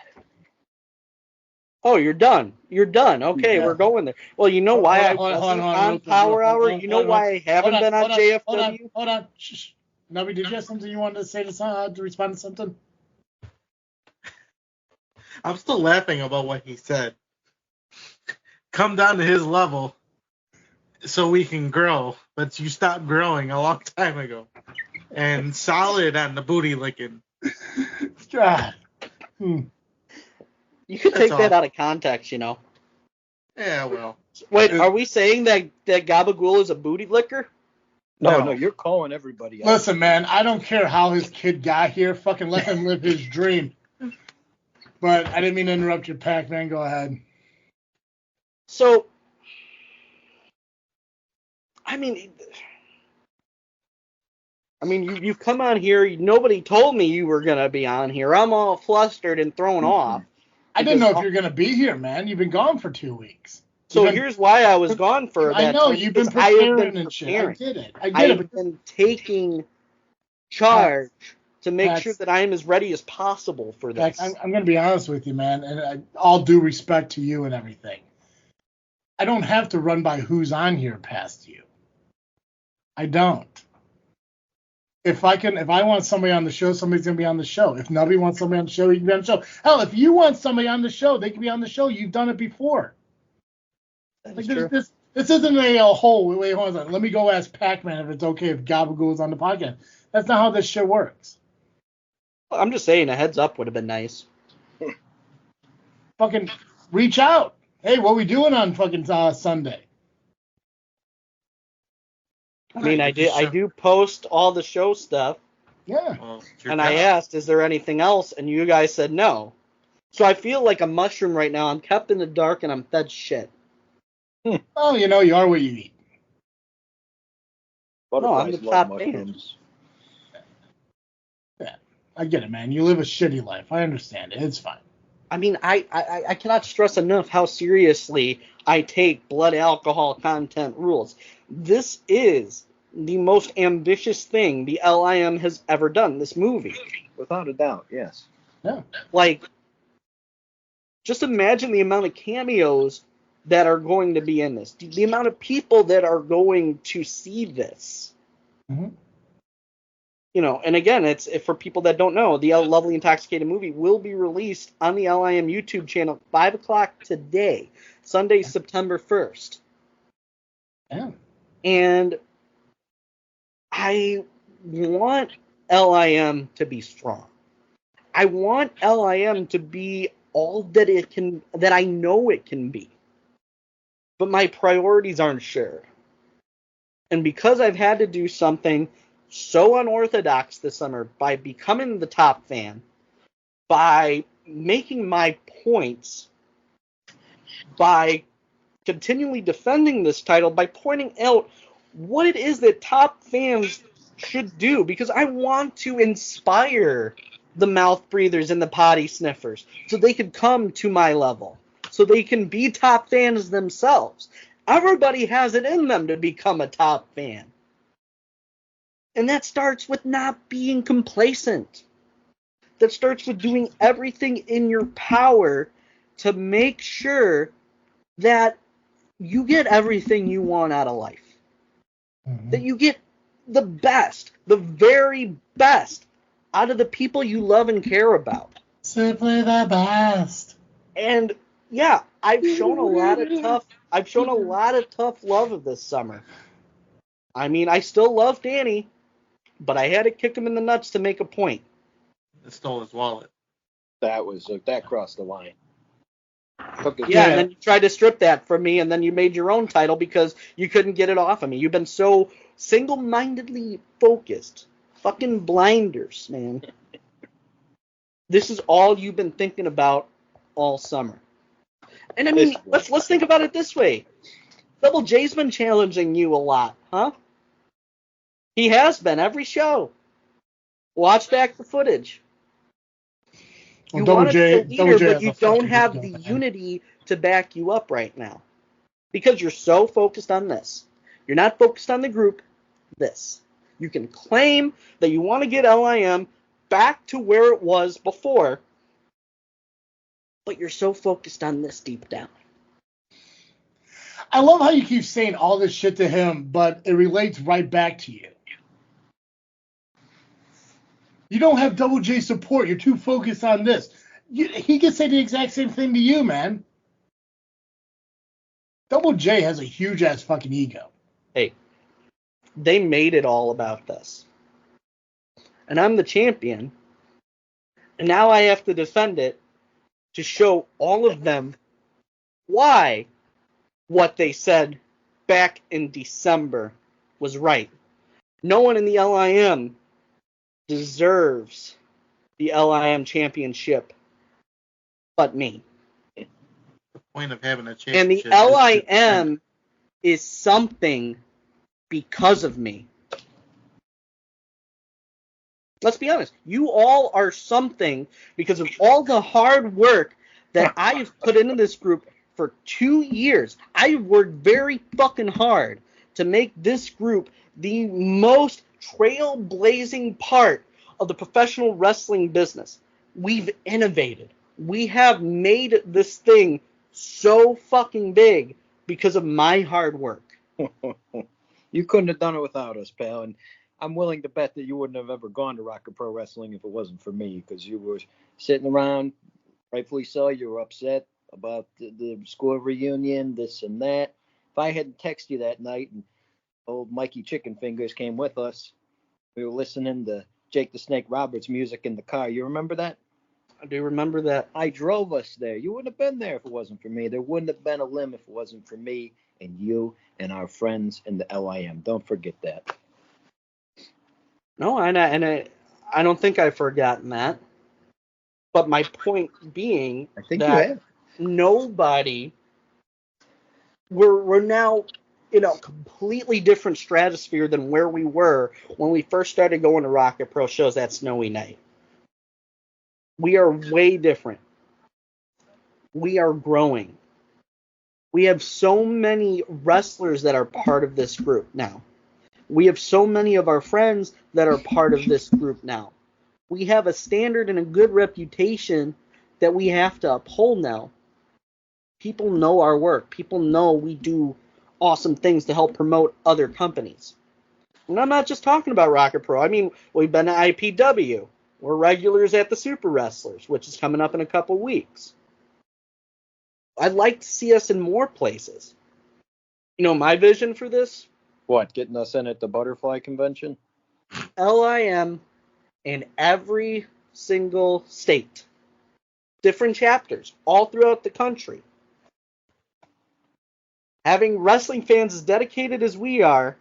Oh, you're done. You're done. Okay, we're going there. Well, you know why I wasn't on Power Hour? You know why I haven't been on JFW? Hold on. Shh. Nubby, did you have something you wanted to say to respond to something? I'm still laughing about what he said. Come down to his level so we can grow, but you stopped growing a long time ago. And solid on the booty licking. God. You could take that out of context, you know. Yeah, well. Wait, are we saying that Gabagool is a booty licker? No, you're calling everybody out. Listen, man, I don't care how his kid got here. Fucking let him live his dream. But I didn't mean to interrupt your pack, man. Go ahead. So, I mean, you've come on here. Nobody told me you were going to be on here. I'm all flustered and thrown off. I didn't know if you're going to be here, man. You've been gone for 2 weeks. So here's why I was gone for that. I know, you've been preparing and shit. I get it. I've been taking charge to make sure that I am as ready as possible for this. I'm going to be honest with you, man, and all due respect to you and everything. I don't have to run by who's on here past you. I don't. If I want somebody on the show, somebody's going to be on the show. If Nubby wants somebody on the show, he can be on the show. Hell, if you want somebody on the show, they can be on the show. You've done it before. Like this isn't a whole. Wait, hold on. Let me go ask Pacman if it's okay if Gabagool is on the podcast. That's not how this shit works. I'm just saying a heads up would have been nice. Fucking reach out. Hey, what we doing on fucking Sunday? I mean, I do post all the show stuff. Yeah. Well, and I asked, is there anything else? And you guys said no. So I feel like a mushroom right now. I'm kept in the dark and I'm fed shit. Oh, you know, you are what you eat. No, I'm the top fan. Yeah, I get it, man. You live a shitty life. I understand it. It's fine. I mean, I cannot stress enough how seriously I take blood alcohol content rules. This is the most ambitious thing the LIM has ever done, this movie. Without a doubt, yes. Yeah. Like, just imagine the amount of cameos that are going to be in this. The amount of people that are going to see this. Mm-hmm. You know, and again, it's for people that don't know, the Lovely Intoxicated Movie will be released on the LIM YouTube channel 5 o'clock today, Sunday, September 1st. Yeah. And I want LIM to be strong. I want LIM to be all that it can, that I know it can be. But my priorities aren't sure. And because I've had to do something so unorthodox this summer by becoming the top fan, by making my points by continually defending this title, by pointing out what it is that top fans should do, because I want to inspire the mouth breathers and the potty sniffers so they can come to my level, so they can be top fans themselves. Everybody has it in them to become a top fan. And that starts with not being complacent. That starts with doing everything in your power to make sure that you get everything you want out of life. Mm-hmm. That you get the best, the very best out of the people you love and care about. Simply the best. And yeah, I've shown a lot of tough love of this summer. I mean, I still love Danny, but I had to kick him in the nuts to make a point. It stole his wallet. That crossed the line. Yeah, and then you tried to strip that from me, and then you made your own title because you couldn't get it off of me. You've been so single-mindedly focused. Fucking blinders, man. This is all you've been thinking about all summer. And I mean, let's think about it this way. Double J's been challenging you a lot, huh? He has been every show. Watch back the footage. You want to be a leader, but you don't have the unity to back you up right now. Because you're so focused on this. You're not focused on the group. This. You can claim that you want to get LIM back to where it was before, but you're so focused on this deep down. I love how you keep saying all this shit to him, but it relates right back to you. You don't have Double J support. You're too focused on this. He can say the exact same thing to you, man. Double J has a huge-ass fucking ego. Hey, they made it all about this. And I'm the champion. And now I have to defend it to show all of them why what they said back in December was right. No one in the LIM deserves the LIM championship but me. The point of having a championship. And the LIM is something because of me. Let's be honest. You all are something because of all the hard work that I've put into this group for 2 years. I've worked very fucking hard to make this group the most trailblazing part of the professional wrestling business. We've innovated. We have made this thing so fucking big because of my hard work. You couldn't have done it without us, pal. And I'm willing to bet that you wouldn't have ever gone to Rocket Pro Wrestling if it wasn't for me, because you were sitting around, rightfully so, you were upset about the school reunion, this and that. If I hadn't texted you that night and old Mikey Chicken Fingers came with us, we were listening to Jake the Snake Roberts music in the car. You remember that? I do remember that. I drove us there. You wouldn't have been there if it wasn't for me. There wouldn't have been a LIM if it wasn't for me and you and our friends in the LIM. Don't forget that. No, and I don't think I've forgotten that. But my point being that nobody, we're now in a completely different stratosphere than where we were when we first started going to Rocket Pro shows that snowy night. We are way different. We are growing. We have so many wrestlers that are part of this group now. We have so many of our friends that are part of this group now. We have a standard and a good reputation that we have to uphold now. People know our work. People know we do awesome things to help promote other companies. And I'm not just talking about Rocket Pro. I mean, we've been to IPW. We're regulars at the Super Wrestlers, which is coming up in a couple weeks. I'd like to see us in more places. You know, my vision for this? What, getting us in at the Butterfly Convention? LIM in every single state. Different chapters, all throughout the country. Having wrestling fans as dedicated as we are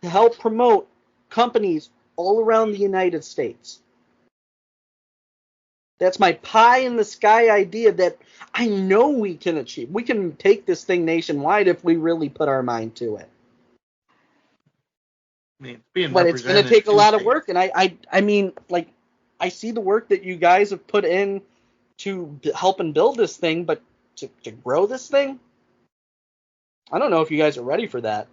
to help promote companies all around the United States. That's my pie in the sky idea that I know we can achieve. We can take this thing nationwide if we really put our mind to it. But it's going to take a lot of work, and I mean, like, I see the work that you guys have put in to help and build this thing, but to grow this thing, I don't know if you guys are ready for that.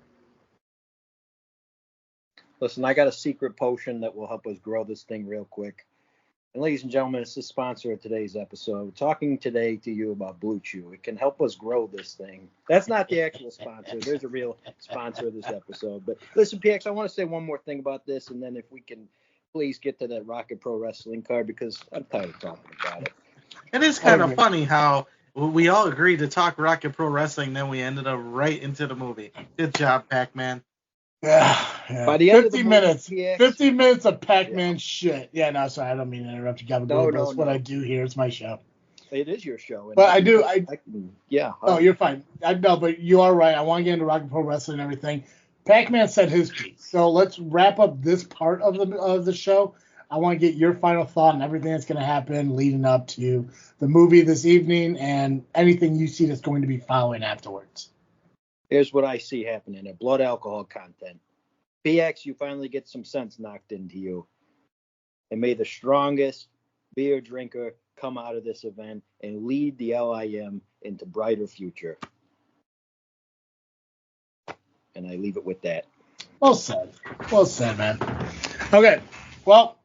Listen, I got a secret potion that will help us grow this thing real quick. And ladies and gentlemen, it's the sponsor of today's episode. We're talking today to you about Blue Chew. It can help us grow this thing. That's not the actual sponsor. There's a real sponsor of this episode. But listen, PX, I want to say one more thing about this, and then if we can please get to that Rocket Pro Wrestling card, because I'm tired of talking about it. It is kind of funny how we all agreed to talk Rocket Pro Wrestling, then we ended up right into the movie. Good job, Pacman. Yeah. By the end 50 of the minutes. movie, PX, 50 minutes of Pac-Man shit. Yeah, no, sorry, I don't mean to interrupt you, Gabagool. That's what I do here. It's my show. It is your show. But I do. Yeah. Oh, you're fine. No, but you are right. I want to get into Rocket Pro Wrestling and everything. Pac-Man said his piece. So let's wrap up this part of the show. I want to get your final thought on everything that's going to happen leading up to the movie this evening and anything you see that's going to be following afterwards. Here's what I see happening: a blood alcohol content. PX, you finally get some sense knocked into you. And may the strongest beer drinker come out of this event and lead the LIM into brighter future. And I leave it with that. Well said. Well said, man. Okay. Well,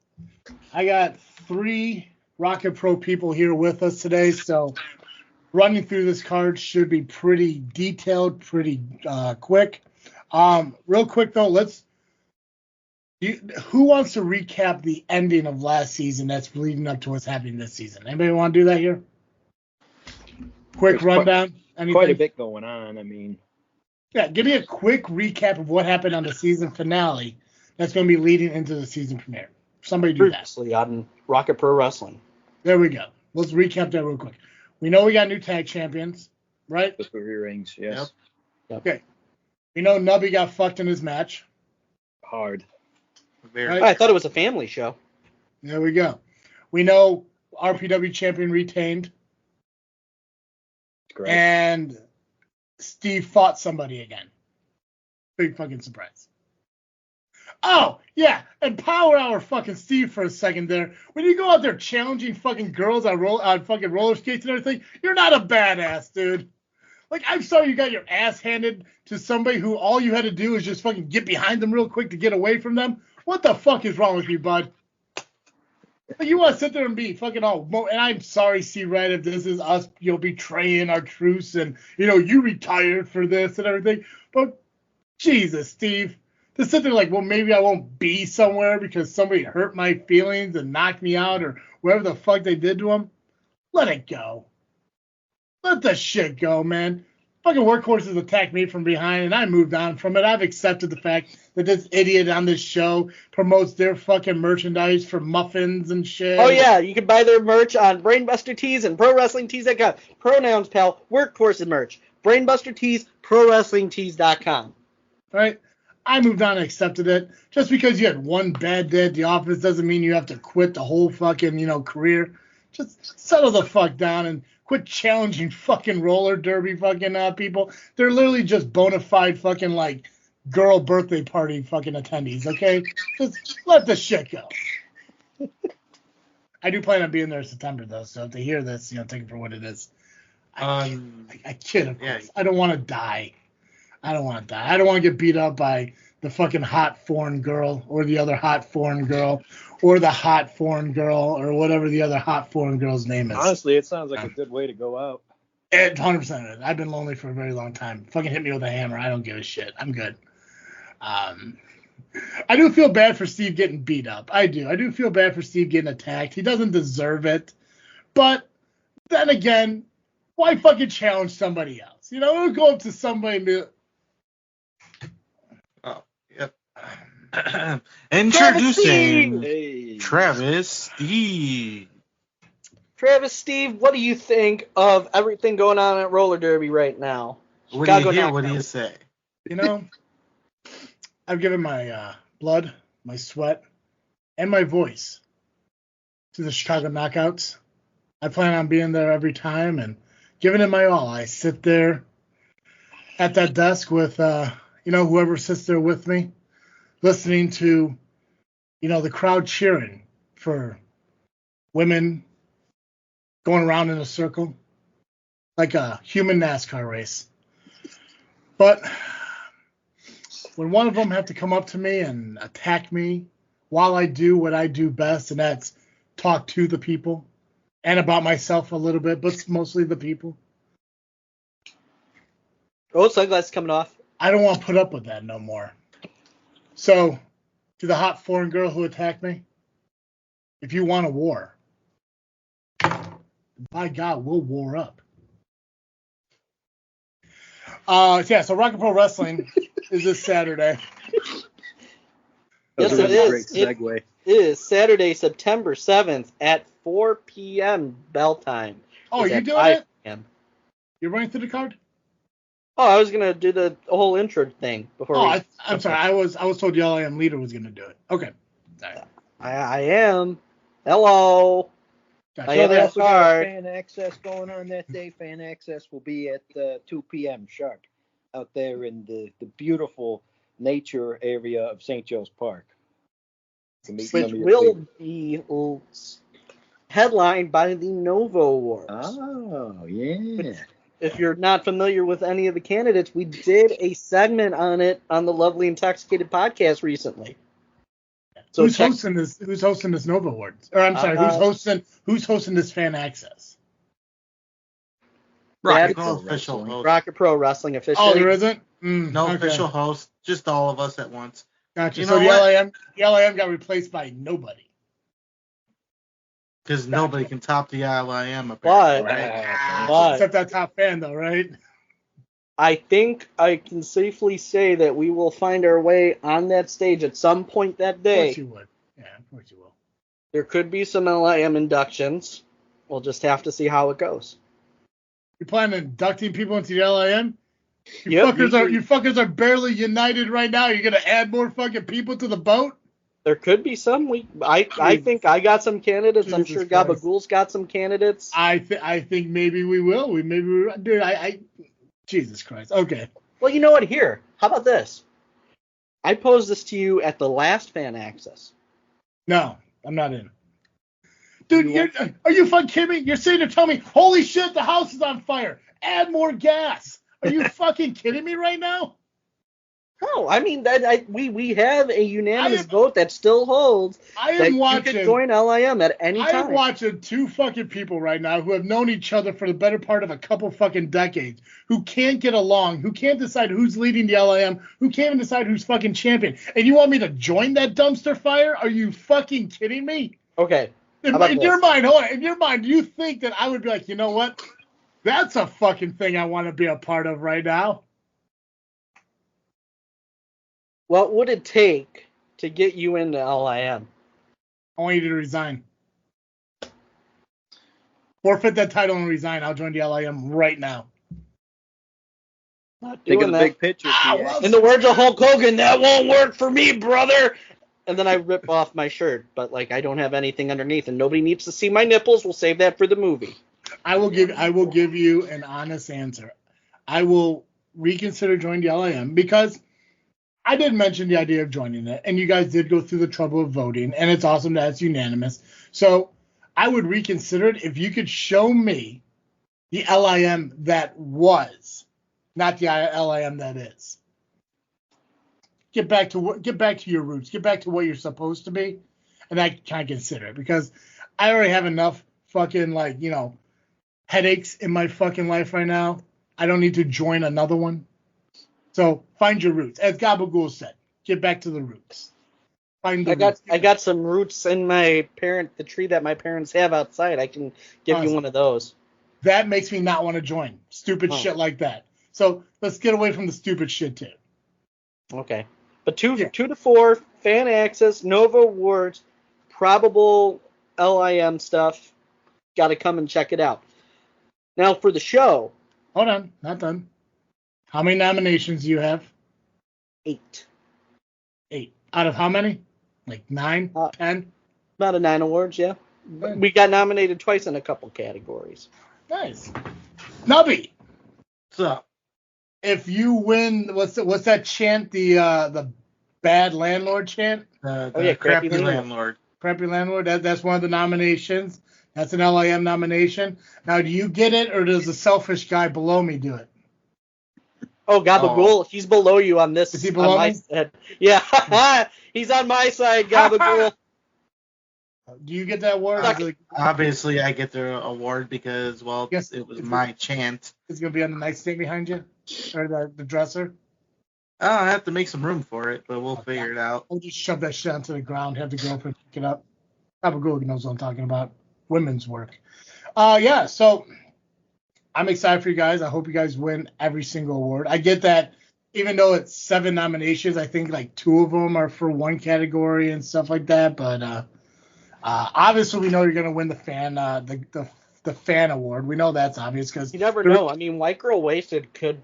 I got 3 Rocket Pro people here with us today, so running through this card should be pretty detailed, pretty quick. Real quick, though, who wants to recap the ending of last season that's leading up to what's happening this season? Anybody want to do that here? Quick rundown. Quite a bit going on. I mean, yeah, give me a quick recap of what happened on the season finale that's going to be leading into the season premiere. Somebody do that. Previously on Rocket Pro Wrestling. There we go. Let's recap that real quick. We know we got new tag champions, right? The 3 rings, yes. Yep. Okay. We know Nubby got fucked in his match. Hard. Right? I thought it was a family show. There we go. We know RPW champion retained. Correct. And Steve fought somebody again. Big fucking surprise. Oh, yeah, and power hour fucking Steve for a second there. When you go out there challenging fucking girls on fucking roller skates and everything, you're not a badass, dude. Like, I'm sorry you got your ass handed to somebody who all you had to do is just fucking get behind them real quick to get away from them. What the fuck is wrong with you, bud? Like, you want to sit there and be fucking all, and I'm sorry, C-Red, if this is us, betraying our truce and, you retired for this and everything. But, Jesus, Steve. To sit there like, well, maybe I won't be somewhere because somebody hurt my feelings and knocked me out or whatever the fuck they did to him. Let it go. Let the shit go, man. Fucking workhorses attacked me from behind and I moved on from it. I've accepted the fact that this idiot on this show promotes their fucking merchandise for muffins and shit. Oh, yeah. You can buy their merch on Brainbuster Tees and ProWrestlingTees.com. Pronouns, pal. Workhorses merch. Brainbuster Tees, ProWrestlingTees.com. All right. I moved on and accepted it. Just because you had one bad day at the office doesn't mean you have to quit the whole fucking, career. Just settle the fuck down and quit challenging fucking roller derby fucking people. They're literally just bona fide fucking, like, girl birthday party fucking attendees, okay? Just let the shit go. I do plan on being there in September, though, so if they hear this, take it for what it is. I kid, of course. I don't want to die. I don't want to get beat up by the fucking hot foreign girl or the other hot foreign girl or the hot foreign girl or whatever the other hot foreign girl's name is. Honestly, it sounds like a good way to go out. 100%. I've been lonely for a very long time. Fucking hit me with a hammer. I don't give a shit. I'm good. I do feel bad for Steve getting beat up. I do. I do feel bad for Steve getting attacked. He doesn't deserve it. But then again, why fucking challenge somebody else? We'll go up to somebody and be like, introducing Travis Steve. Travis Steve, what do you think of everything going on at roller derby right now? What do you hear? What do you say? I've given my blood, my sweat, and my voice to the Chicago Knockouts. I plan on being there every time and giving it my all. I sit there at that desk with, whoever sits there with me, listening to, the crowd cheering for women going around in a circle like a human NASCAR race. But when one of them have to come up to me and attack me while I do what I do best, and that's talk to the people and about myself a little bit, but mostly the people. Oh, sunglasses coming off. I don't want to put up with that no more. So, to the hot foreign girl who attacked me, if you want a war, by God, we'll war up. So Rock and Pro Wrestling is this Saturday. Yes, it is. Great segue. It is Saturday, September 7th at 4 p.m. bell time. Oh, are you doing it? You're running through the card? Oh, I was gonna do the whole intro thing before. Oh, I'm sorry. I was told the LIM leader was gonna do it. Okay. Sorry. I am. Hello. Gotcha. I have We that also got card. fan access going on that day. Fan access will be at 2 p.m. sharp out there in the beautiful nature area of St. Joe's Park. To meet some Which of your will favorites. be headlined by the Nova Awards. Oh, yeah. If you're not familiar with any of the candidates, we did a segment on it on the Lovely Intoxicated Podcast recently. So who's hosting this Nova Awards? Or I'm sorry, who's hosting this fan access? Rocket Pro official host. Rocket Pro Wrestling official. Oh, there isn't? No official host, just all of us at once. Gotcha. You So know the LIM got replaced by nobody. Because nobody can top the LIM apparently. But Except that top fan, though, right? I think I can safely say that we will find our way on that stage at some point that Of day. course you would. Yeah, of course you will. There could be some LIM inductions. We'll just have to see how it goes. You plan on inducting people into the LIM? You Yep, fuckers are barely united right now. You're gonna add more fucking people to the boat? There could be some. I think I got some candidates. I'm sure Jesus Christ. Gabagool's got some candidates. I think maybe we will. Dude, Jesus Christ. Okay. Well, you know what? Here, how about this? I posed this to you at the last fan access. No, I'm not in. Dude, are you fucking kidding me? You're sitting there telling me, holy shit, the house is on fire. Add more gas. Are you fucking kidding me right now? No, I mean we have a unanimous vote that still holds. You could join LIM at any time. I am watching two fucking people right now who have known each other for the better part of a couple fucking decades, who can't get along, who can't decide who's leading the LIM, who can't even decide who's fucking champion. And you want me to join that dumpster fire? Are you fucking kidding me? Okay. In your mind, hold on. In your mind, do you think that I would be like, you know what? That's a fucking thing I want to be a part of right now. What would it take to get you into LIM? I want you to resign. Forfeit that title and resign. I'll join the LIM right now. Not Think doing of the that. big picture. In the words of Hulk Hogan, that won't work for me, brother. And then I rip off my shirt, but I don't have anything underneath, and nobody needs to see my nipples. We'll save that for the movie. I will give you an honest answer. I will reconsider joining the LIM because I did mention the idea of joining it, and you guys did go through the trouble of voting, and it's awesome that it's unanimous. So I would reconsider it if you could show me the LIM that was, not the LIM that is. Get back to your roots. Get back to what you're supposed to be, and I can consider it because I already have enough fucking headaches in my fucking life right now. I don't need to join another one. So find your roots. As Gabagool said, get back to the roots. Find the roots. I got some roots in the tree that my parents have outside. I can give you one of those. That makes me not want to join. Stupid shit like that. So let's get away from the stupid shit too. Okay. But 2 to 4, fan access, Nova Awards, probable LIM stuff. Got to come and check it out. Now for the show. Hold on, not done. How many nominations do you have? 8. 8. Out of how many? 9? 10? About 9 awards, yeah. We got nominated twice in a couple categories. Nice. Nubby, What's up? if you win, what's that chant? The bad landlord chant? The crappy landlord. Crappy landlord. That's one of the nominations. That's an LIM nomination. Now, do you get it, or does the selfish guy below me do it? Oh, Gabagool, he's below you on this. Is he below me? Side. Yeah, he's on my side, Gabagool. Do you get that award? Obviously, I get the award because, well, it was my chant. It's going to be on the nightstand behind you? Or the dresser? I have to make some room for it, but we'll figure it out. I'll just shove that shit onto the ground, have the girlfriend pick it up. Gabagool knows what I'm talking about. Women's work. Yeah, so I'm excited for you guys. I hope you guys win every single award. I get that even though it's 7 nominations, I think like 2 of them are for one category and stuff like that. But obviously, we know you're going to win the fan the fan award. We know that's obvious because you never know. I mean, White Girl Wasted could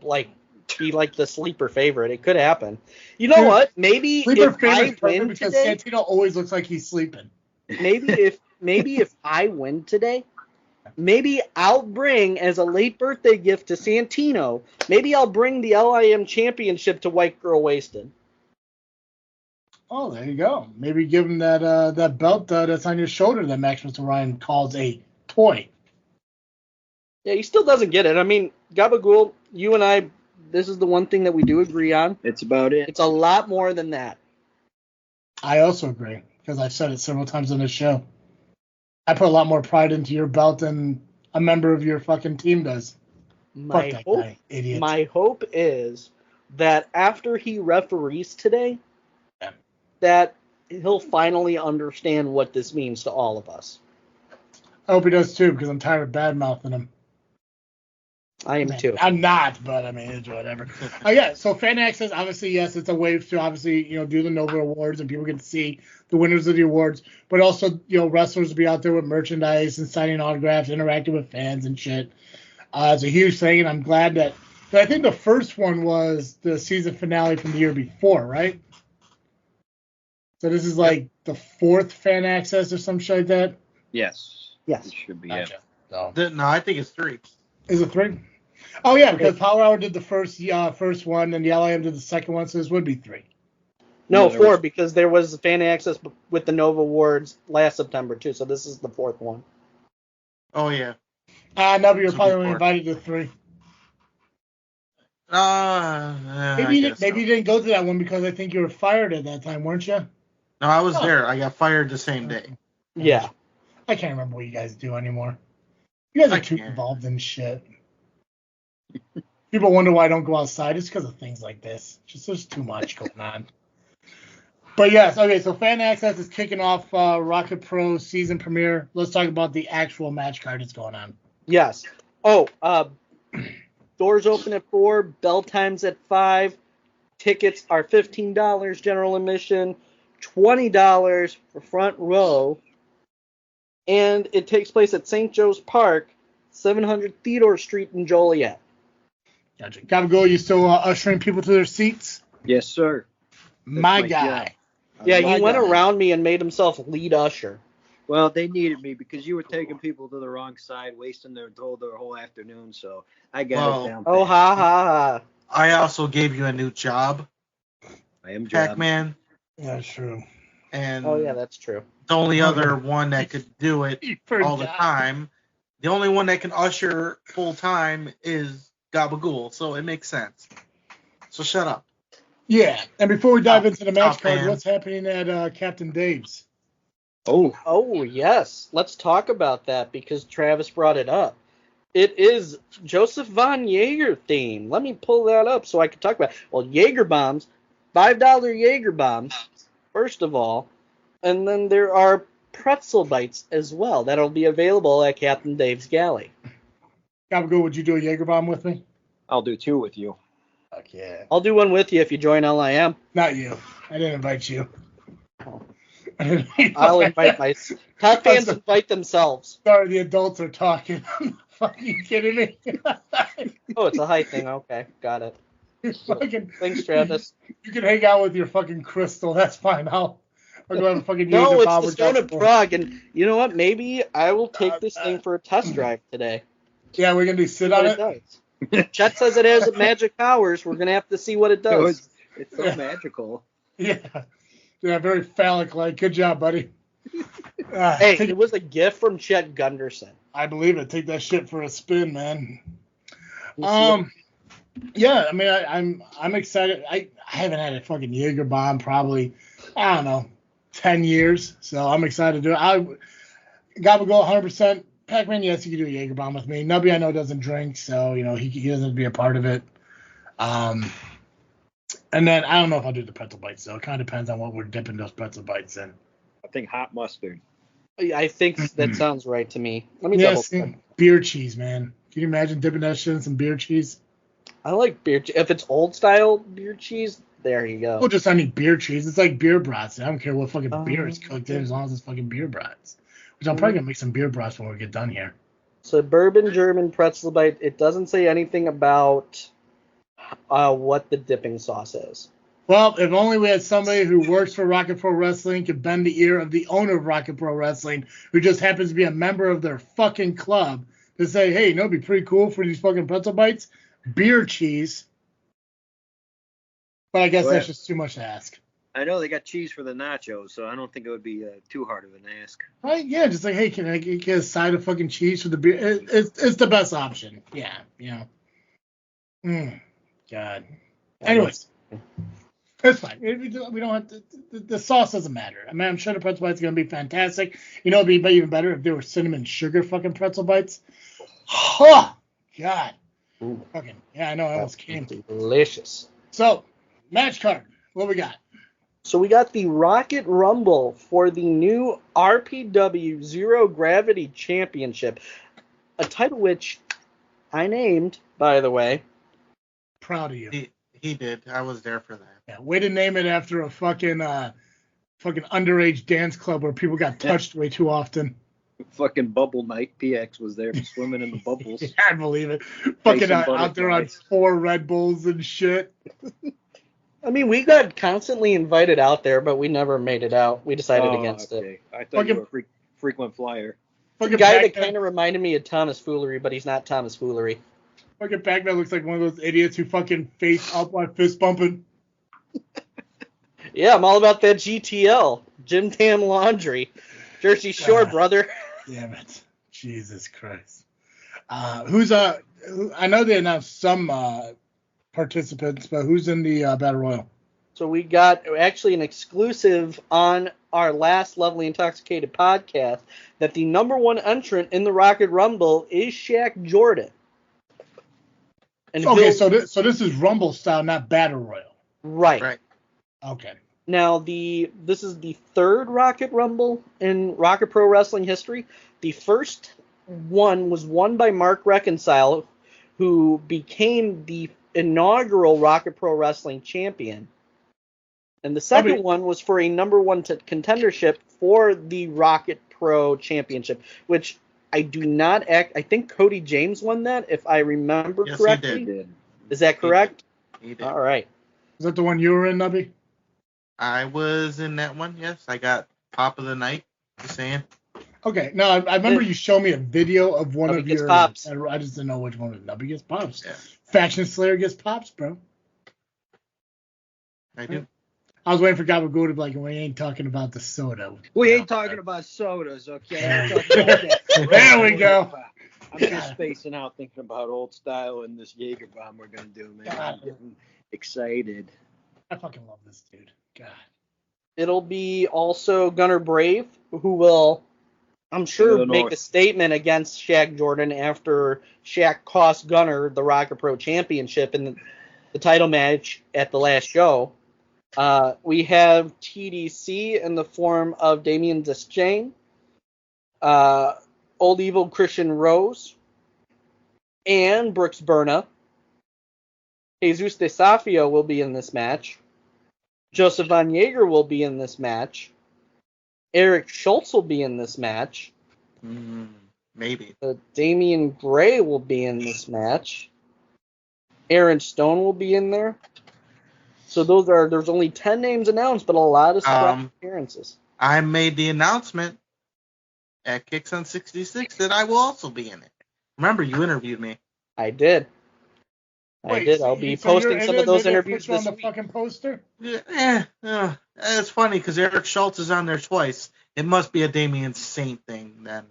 be like the sleeper favorite. It could happen. You know what? Maybe sleeper if I win because today, Santino always looks like he's sleeping. Maybe if I win today, maybe I'll bring as a late birthday gift to Santino. Maybe I'll bring the LIM championship to White Girl Wasted. Oh, there you go. Maybe give him that belt that's on your shoulder that Max Mr. Ryan calls a toy. Yeah, he still doesn't get it. I mean, Gabagool, you and I, this is the one thing that we do agree on. It's about it. It's a lot more than that. I also agree because I've said it several times on this show. I put a lot more pride into your belt than a member of your fucking team does. My hope is that after he referees today, that he'll finally understand what this means to all of us. I hope he does too, because I'm tired of bad-mouthing him. I am too. I'm not, but I mean, it's whatever. Yeah, so fan access, obviously, yes, it's a way to obviously, do the Nova Awards and people get to see the winners of the awards, but also, wrestlers will be out there with merchandise and signing autographs, interacting with fans and shit. It's a huge thing, and I'm glad that. But I think the first one was the season finale from the year before, right? So this is like the 4th fan access or some shit like that? Yes. It should be gotcha. it. No, I think it's 3. Is it 3? Oh, yeah, because Power Hour did the first one, and the LIM did the second one, so this would be 3. No, 4, because there was fan access with the Nova Awards last September, too, so this is the 4th one. Oh, yeah. No, but you're probably only invited to 3. Maybe you didn't go to that one because I think you were fired at that time, weren't you? No, I was there. I got fired the same day. Yeah. I can't remember what you guys do anymore. You guys are too involved in shit. People wonder why I don't go outside. It's because of things like this. Just there's too much going on. But yes, okay, so fan access is kicking off Rocket Pro season premiere. Let's talk about the actual match card that's going on. Yes. Oh, doors open at 4, bell times at 5. Tickets are $15 general admission, $20 for front row. And it takes place at St. Joe's Park, 700 Theodore Street in Joliet. Gotcha. Gabagool, you still ushering people to their seats? Yes, sir. My guy. Yeah, he went around me and made himself lead usher. Well, they needed me because you were taking people to the wrong side, wasting their whole afternoon, so I got it down. Oh, ha, ha, ha. I also gave you a new job. I am Pacman. That's true. And oh, yeah, that's true. The only other one that could do it all the time, the only one that can usher full time is Gabagool, so it makes sense. So shut up. Yeah, and before we dive into the match card, what's happening at Captain Dave's? Oh, yes. Let's talk about that because Travis brought it up. It is Joseph Von Jaeger theme. Let me pull that up so I can talk about it. Well, Jaeger bombs, $5 Jaeger bombs, first of all. And then there are pretzel bites as well that'll be available at Captain Dave's Galley. Gabagool, would you do a Jaeger bomb with me? I'll do 2 with you. Fuck yeah. I'll do one with you if you join LIM. Not you. I didn't invite you. Oh. I'll invite my top fans invite themselves. Sorry, the adults are talking. Are you kidding me? Oh, it's a high thing. Okay, got it. Thanks, Travis. You can hang out with your fucking crystal. That's fine. I'll Or go have a fucking No, Jaeger it's bomb the with Stone Jack of Bull. Prague, and you know what? Maybe I will take this thing for a test drive today. Yeah, we're gonna do sit See on what it. does. Chet says it has magic powers. We're gonna have to see what it does. It's so magical. Yeah, very phallic-like. Good job, buddy. Hey, it was a gift from Chet Gunderson. I believe it. Take that shit for a spin, man. We'll see Yeah, I mean, I'm excited. I haven't had a fucking Jaeger bomb probably, I don't know, 10 years. So I'm excited to do it. Gabagool 100%. Pacman, yes, you can do a Jaeger bomb with me. Nubby, I know, doesn't drink, so he doesn't have to be a part of it. And then I don't know if I'll do the pretzel bites though. It kind of depends on what we're dipping those pretzel bites in. I think hot mustard. I think that sounds right to me. Let me double check. Beer cheese, man. Can you imagine dipping that shit in some beer cheese? I like beer cheese. If it's old style beer cheese, there you go. Well, just I need beer cheese. It's like beer brats. I don't care what fucking beer it's cooked in as long as it's fucking beer brats. Which I'm probably gonna make some beer brats when we get done here. Suburban German pretzel bite. It doesn't say anything about what the dipping sauce is. Well, if only we had somebody who works for Rocket Pro Wrestling could bend the ear of the owner of Rocket Pro Wrestling, who just happens to be a member of their fucking club, to say, hey, it'd be pretty cool for these fucking pretzel bites, beer cheese. But I guess that's just too much to ask. I know they got cheese for the nachos, so I don't think it would be too hard of an ask. Right? Yeah, just like, hey, can I get a side of fucking cheese for the beer? It's the best option. Yeah, God. Anyways, it's fine. We don't have to, the sauce doesn't matter. I mean, I'm sure the pretzel bites are going to be fantastic. It'd be even better if they were cinnamon sugar fucking pretzel bites. Oh, God. Ooh. Fucking, I know I almost came. Delicious. So, match card. What we got? So we got the Rocket Rumble for the new RPW Zero Gravity Championship, a title which I named, by the way. Proud of you. He did. I was there for that. Yeah, way to name it after a fucking underage dance club where people got touched way too often. Fucking bubble night. PX was there swimming in the bubbles. Yeah, I believe it. Fucking out there on 4 Red Bulls and shit. I mean, we got constantly invited out there, but we never made it out. We decided against it. I thought you were a frequent flyer. The guy that kind of reminded me of Thomas Foolery, but he's not Thomas Foolery. Fucking Pacman looks like one of those idiots who fucking face up on fist bumping. Yeah, I'm all about that GTL. Jim Tam Laundry. Jersey Shore, brother. Damn it. Jesus Christ. I know they announced some participants, but who's in the Battle Royal? So we got actually an exclusive on our last Lovely Intoxicated podcast that the number one entrant in the Rocket Rumble is Shaq Jordan. And okay, so this is Rumble style, not Battle Royal. Right. Okay. Now, this is the third Rocket Rumble in Rocket Pro Wrestling history. The first one was won by Mark Reconcile, who became the inaugural Rocket Pro Wrestling champion. And the second one was for a number one contendership for the Rocket Pro Championship, which I think Cody James won that, if I remember correctly. He did. Is that correct? He did. All right. Is that the one you were in, Nubby? I was in that one, yes. I got Pop of the Night, just saying. Okay. No, I remember you showed me a video of one Nubby of gets your... pops. I just didn't know which one was Nubby gets pops. Yeah. Faction Slayer gets pops, bro. I do. I was waiting for Gabagool to be like, we ain't talking about the soda. We ain't talking about sodas, okay? We're talking about that. There we go. I'm just spacing out thinking about old style and this Jaeger bomb we're going to do, man. I'm getting excited. I fucking love this dude. God. It'll be also Gunnar Brave, who will, I'm sure, make a statement against Shaq Jordan after Shaq cost Gunnar the Rocket Pro Championship in the title match at the last show. We have TDC in the form of Damien Deschain, Old Evil Christian Rose, and Brooks Berna. Jesus Desafio will be in this match. Joseph Von Jaeger will be in this match. Eric Schultz will be in this match. Maybe. Damian Gray will be in this match. Aaron Stone will be in there. So there's only 10 names announced, but a lot of surprise appearances. I made the announcement at Kicks on 66 that I will also be in it. Remember, you interviewed me. I did. I'll be posting some of those interviews this on the week. Fucking poster. Yeah, it's funny because Eric Schultz is on there twice. It must be a Damian Saint thing then.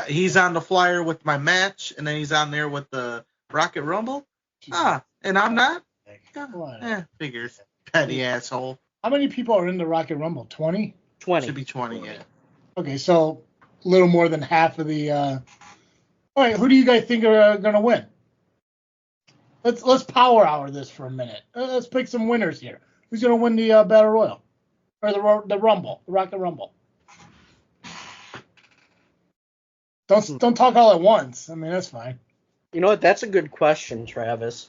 He's on the flyer with my match, and then he's on there with the Rocket Rumble. And I'm not. Figures. Petty asshole. How many people are in the Rocket Rumble? 20? 20. Should be 20, yeah. Okay, so a little more than half of the. All right, who do you guys think are gonna win? Let's power hour this for a minute. Let's pick some winners here. Who's gonna win the Battle Royal or the Rumble, the Rocket Rumble? Don't talk all at once. I mean, that's fine. You know what? That's a good question, Travis.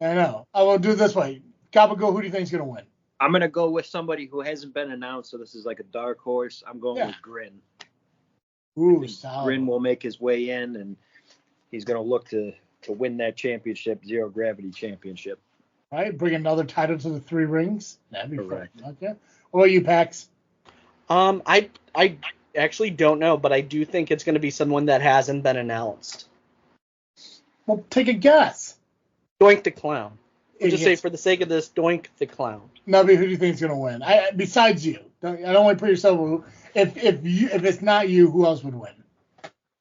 I know. I will do it this way. Gabagool, who do you think is gonna win? I'm gonna go with somebody who hasn't been announced, so this is like a dark horse. I'm going with Grin. Ooh, solid. Grin will make his way in, and he's gonna look to win that championship, Zero Gravity Championship. All right, bring another title to the 3 rings. That'd be fun. Correct. Okay. What about you, Pax? I actually don't know, but I do think it's going to be someone that hasn't been announced. Well, take a guess. Doink the Clown. We'll just say, Idiots. for the sake of this, Doink the Clown. Nubby, who do you think is gonna win? Besides you, I don't want to put yourself. If it's not you, who else would win?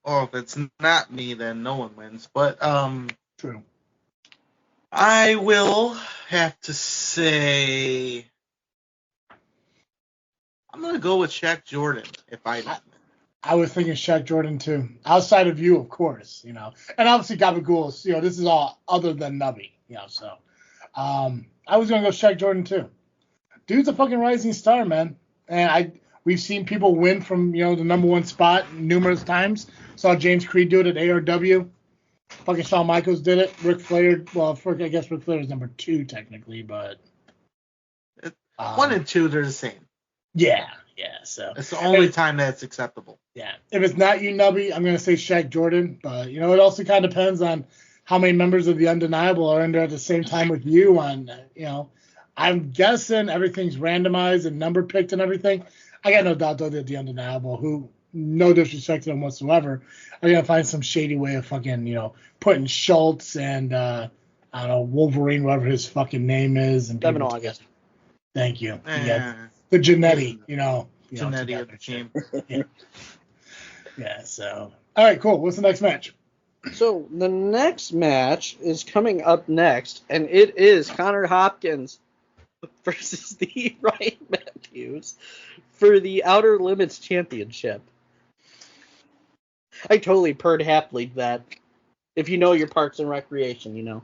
Or if it's not me, then no one wins. But True. I will have to say I'm gonna go with Shaq Jordan if I don't. I was thinking Shaq Jordan too. Outside of you, of course, and obviously Gabagool. This is all other than Nubby, So, I was gonna go Shaq Jordan too. Dude's a fucking rising star, man, and we've seen people win from the number 1 spot numerous times. Saw James Creed do it at ARW. Fucking Shawn Michaels did it. Ric Flair, I guess Ric Flair is number 2 technically, but 1 and 2 they're the same. Yeah. So it's the only time that's acceptable. Yeah. If it's not you, Nubby, I'm gonna say Shaq Jordan, but it also kind of depends on how many members of the Undeniable are in there at the same time with you. I'm guessing everything's randomized and number picked and everything. I got no doubt though that the Undeniable, who no disrespect to them whatsoever, are gonna find some shady way of fucking putting Schultz and I don't know, Wolverine, whatever his fucking name is, and 7 August. Thank you. The Genetti, Genetti of the team. Yeah. So all right, cool. What's the next match? So the next match is coming up next, and it is Connor Hopkins versus the Ryan Matthews for the Outer Limits Championship. I totally purred happily that. If you know your Parks and Recreation,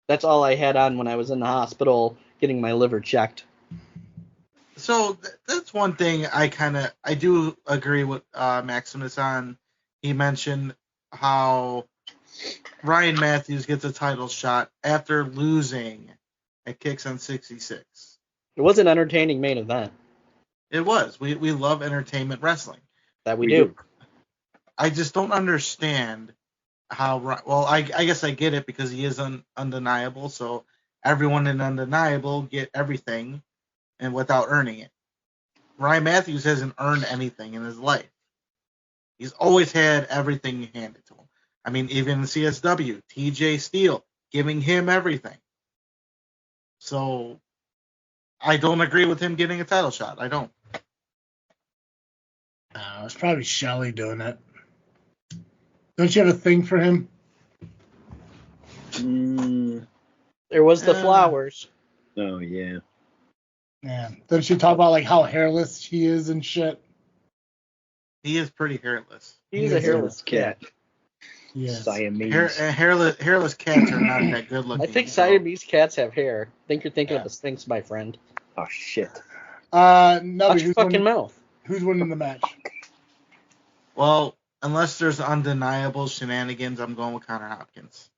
That's all I had on when I was in the hospital getting my liver checked. So that's one thing I do agree with Maximus on. He mentioned how Ryan Matthews gets a title shot after losing at Kicks on 66. It was an entertaining main event. It was. We love entertainment wrestling. That we do. I just don't understand how. Well, I guess I get it because he is undeniable. So everyone in Undeniable get everything, and without earning it. Ryan Matthews hasn't earned anything in his life. He's always had everything handed to him. I mean, even CSW, TJ Steele, giving him everything. So I don't agree with him getting a title shot. I don't. It's probably Shelley doing it. Don't you have a thing for him? There was the flowers. Oh, yeah. Yeah. Doesn't she talk about how hairless he is and shit? He is pretty hairless. He's a hairless cat. Yes. Siamese. Hairless cats are not that good looking. I think Siamese cats have hair. I think you're thinking of the Sphinx, my friend. Oh, shit. Nubby, Watch your fucking mouth. Who's winning the match? Well, unless there's undeniable shenanigans, I'm going with Connor Hopkins.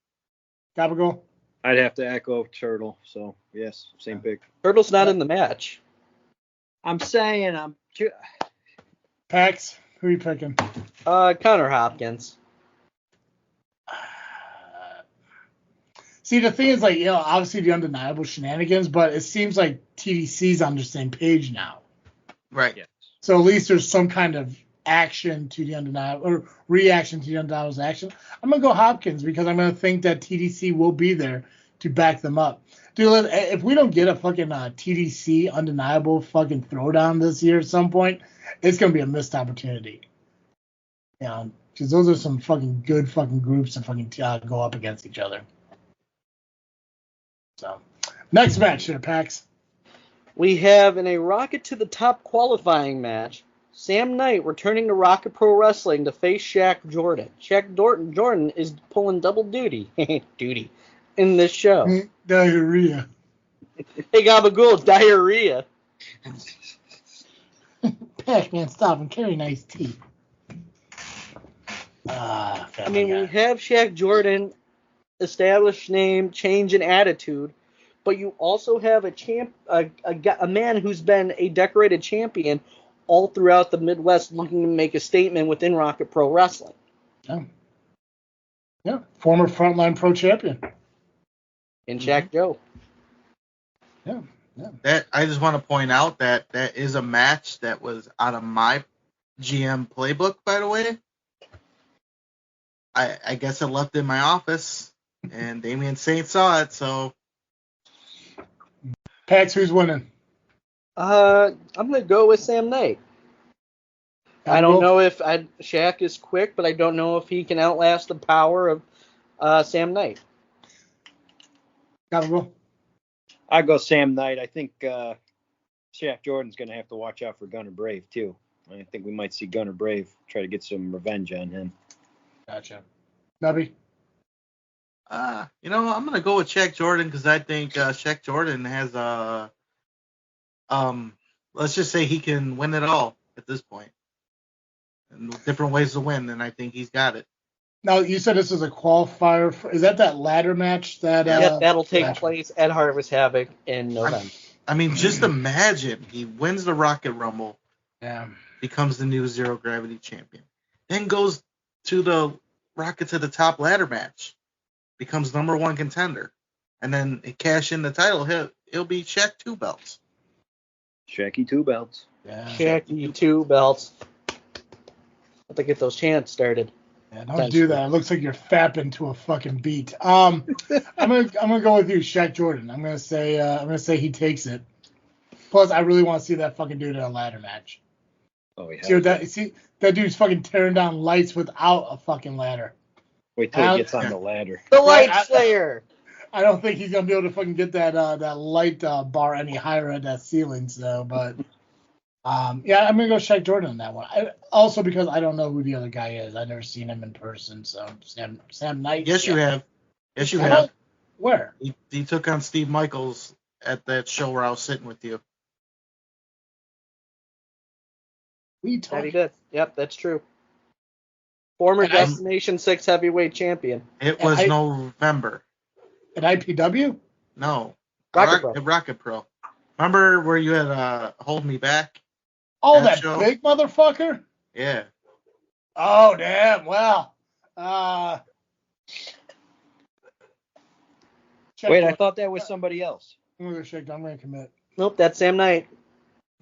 Gabagool? I'd have to echo Turtle, so yes, same pick. Turtle's not in the match. I'm saying Pax, who are you picking? Connor Hopkins. See, the thing is, obviously the undeniable shenanigans, but it seems like TDC's on the same page now. Right. Yes. So at least there's some kind of action to the undeniable, or reaction to the undeniable action. I'm going to go Hopkins because I'm going to think that TDC will be there to back them up. Dude, if we don't get a fucking TDC undeniable fucking throwdown this year at some point, it's going to be a missed opportunity. You know, because those are some fucking good fucking groups to fucking go up against each other. So, next match here, Pax. We have in a Rocket to the Top qualifying match, Sam Knight returning to Rocket Pro Wrestling to face Shaq Jordan. Jordan is pulling double duty in this show. Diarrhea. Hey, Gabagool, diarrhea. Pac-Man, stop and carry nice tea. We have Shaq Jordan, established name, change in attitude, but you also have a man who's been a decorated champion all throughout the Midwest looking to make a statement within Rocket Pro Wrestling. Yeah. Former Frontline Pro champion. In Shaq Joe. Yeah. That I just want to point out that is a match that was out of my GM playbook, by the way. I guess I left it in my office, and Damian Saint saw it, so. Pax, who's winning? I'm going to go with Sam Knight. I don't know if Shaq is quick, but I don't know if he can outlast the power of Sam Knight. Gabagool. I go Sam Knight. I think Shaq Jordan's going to have to watch out for Gunner Brave, too. I think we might see Gunner Brave try to get some revenge on him. Gotcha. Nubby? I'm going to go with Shaq Jordan because I think Shaq Jordan has let's just say he can win it all at this point. And different ways to win, and I think he's got it. Now, you said this is a qualifier. Is that ladder match? That'll take place at Harvest Havoc in November. I mean, just imagine he wins the Rocket Rumble, becomes the new Zero Gravity champion, then goes to the Rocket to the Top ladder match, becomes number one contender, and then cash in the title. He'll be Shaq 2 belts. Shacky 2 belts. Yeah. Shacky 2 belts. Have to get those chants started. Yeah, don't do that. It looks like you're fapping to a fucking beat. I'm gonna go with you, Shaq Jordan. I'm gonna say he takes it. Plus, I really want to see that fucking dude in a ladder match. Oh yeah. See that dude's fucking tearing down lights without a fucking ladder. Wait till he gets on the ladder. The Light Slayer. I don't think he's gonna be able to fucking get that light bar any higher at that ceiling. So, but I'm gonna go Shaq Jordan on that one. Also because I don't know who the other guy is. I've never seen him in person. So Sam Knight. Yes, you have. Yes, you have. Where? He took on Steve Michaels at that show where I was sitting with you. That he did. Yep, that's true. Former Destination 6 heavyweight champion. It was November. At IPW? No. Rocket Pro. Remember where you had Hold Me Back? Oh, that big motherfucker? Yeah. Oh, damn. Well. Wait, I thought that was somebody else. I'm going to commit. Nope, that's Sam Knight.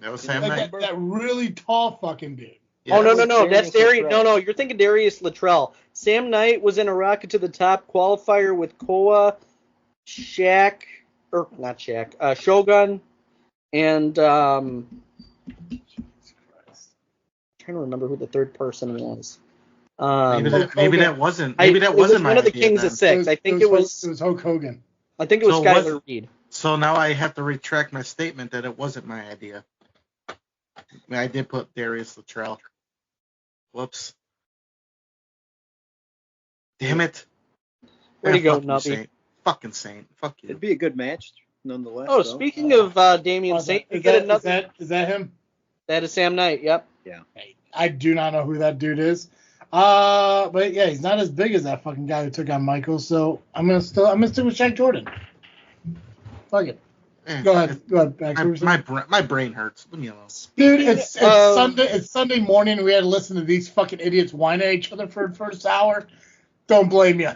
That was Sam Knight. That really tall fucking dude. Yeah, oh, no. That's Darius. No, you're thinking Darius Luttrell. Sam Knight was in a Rocket to the Top qualifier with Koa, Shogun, and trying to remember who the third person was. Maybe that wasn't my one of the Kings then. of Six. It was Hulk Hogan. I think it was Skyler Reed. So now I have to retract my statement that it wasn't my idea. I did put Darius Luttrell. Whoops. Damn it. Where do you go, Nubby? Fucking Saint. Fuck you. It'd be a good match, nonetheless. Oh, speaking of Damian Saint, is that him? That is Sam Knight, yep. Yeah. I do not know who that dude is. But yeah, he's not as big as that fucking guy who took on Michael, so I'm gonna stick with Shaq Jordan. Fuck it. Go ahead. My brain hurts. Leave me alone. Dude, it's Sunday. It's Sunday morning. We had to listen to these fucking idiots whine at each other for the first hour. Don't blame you.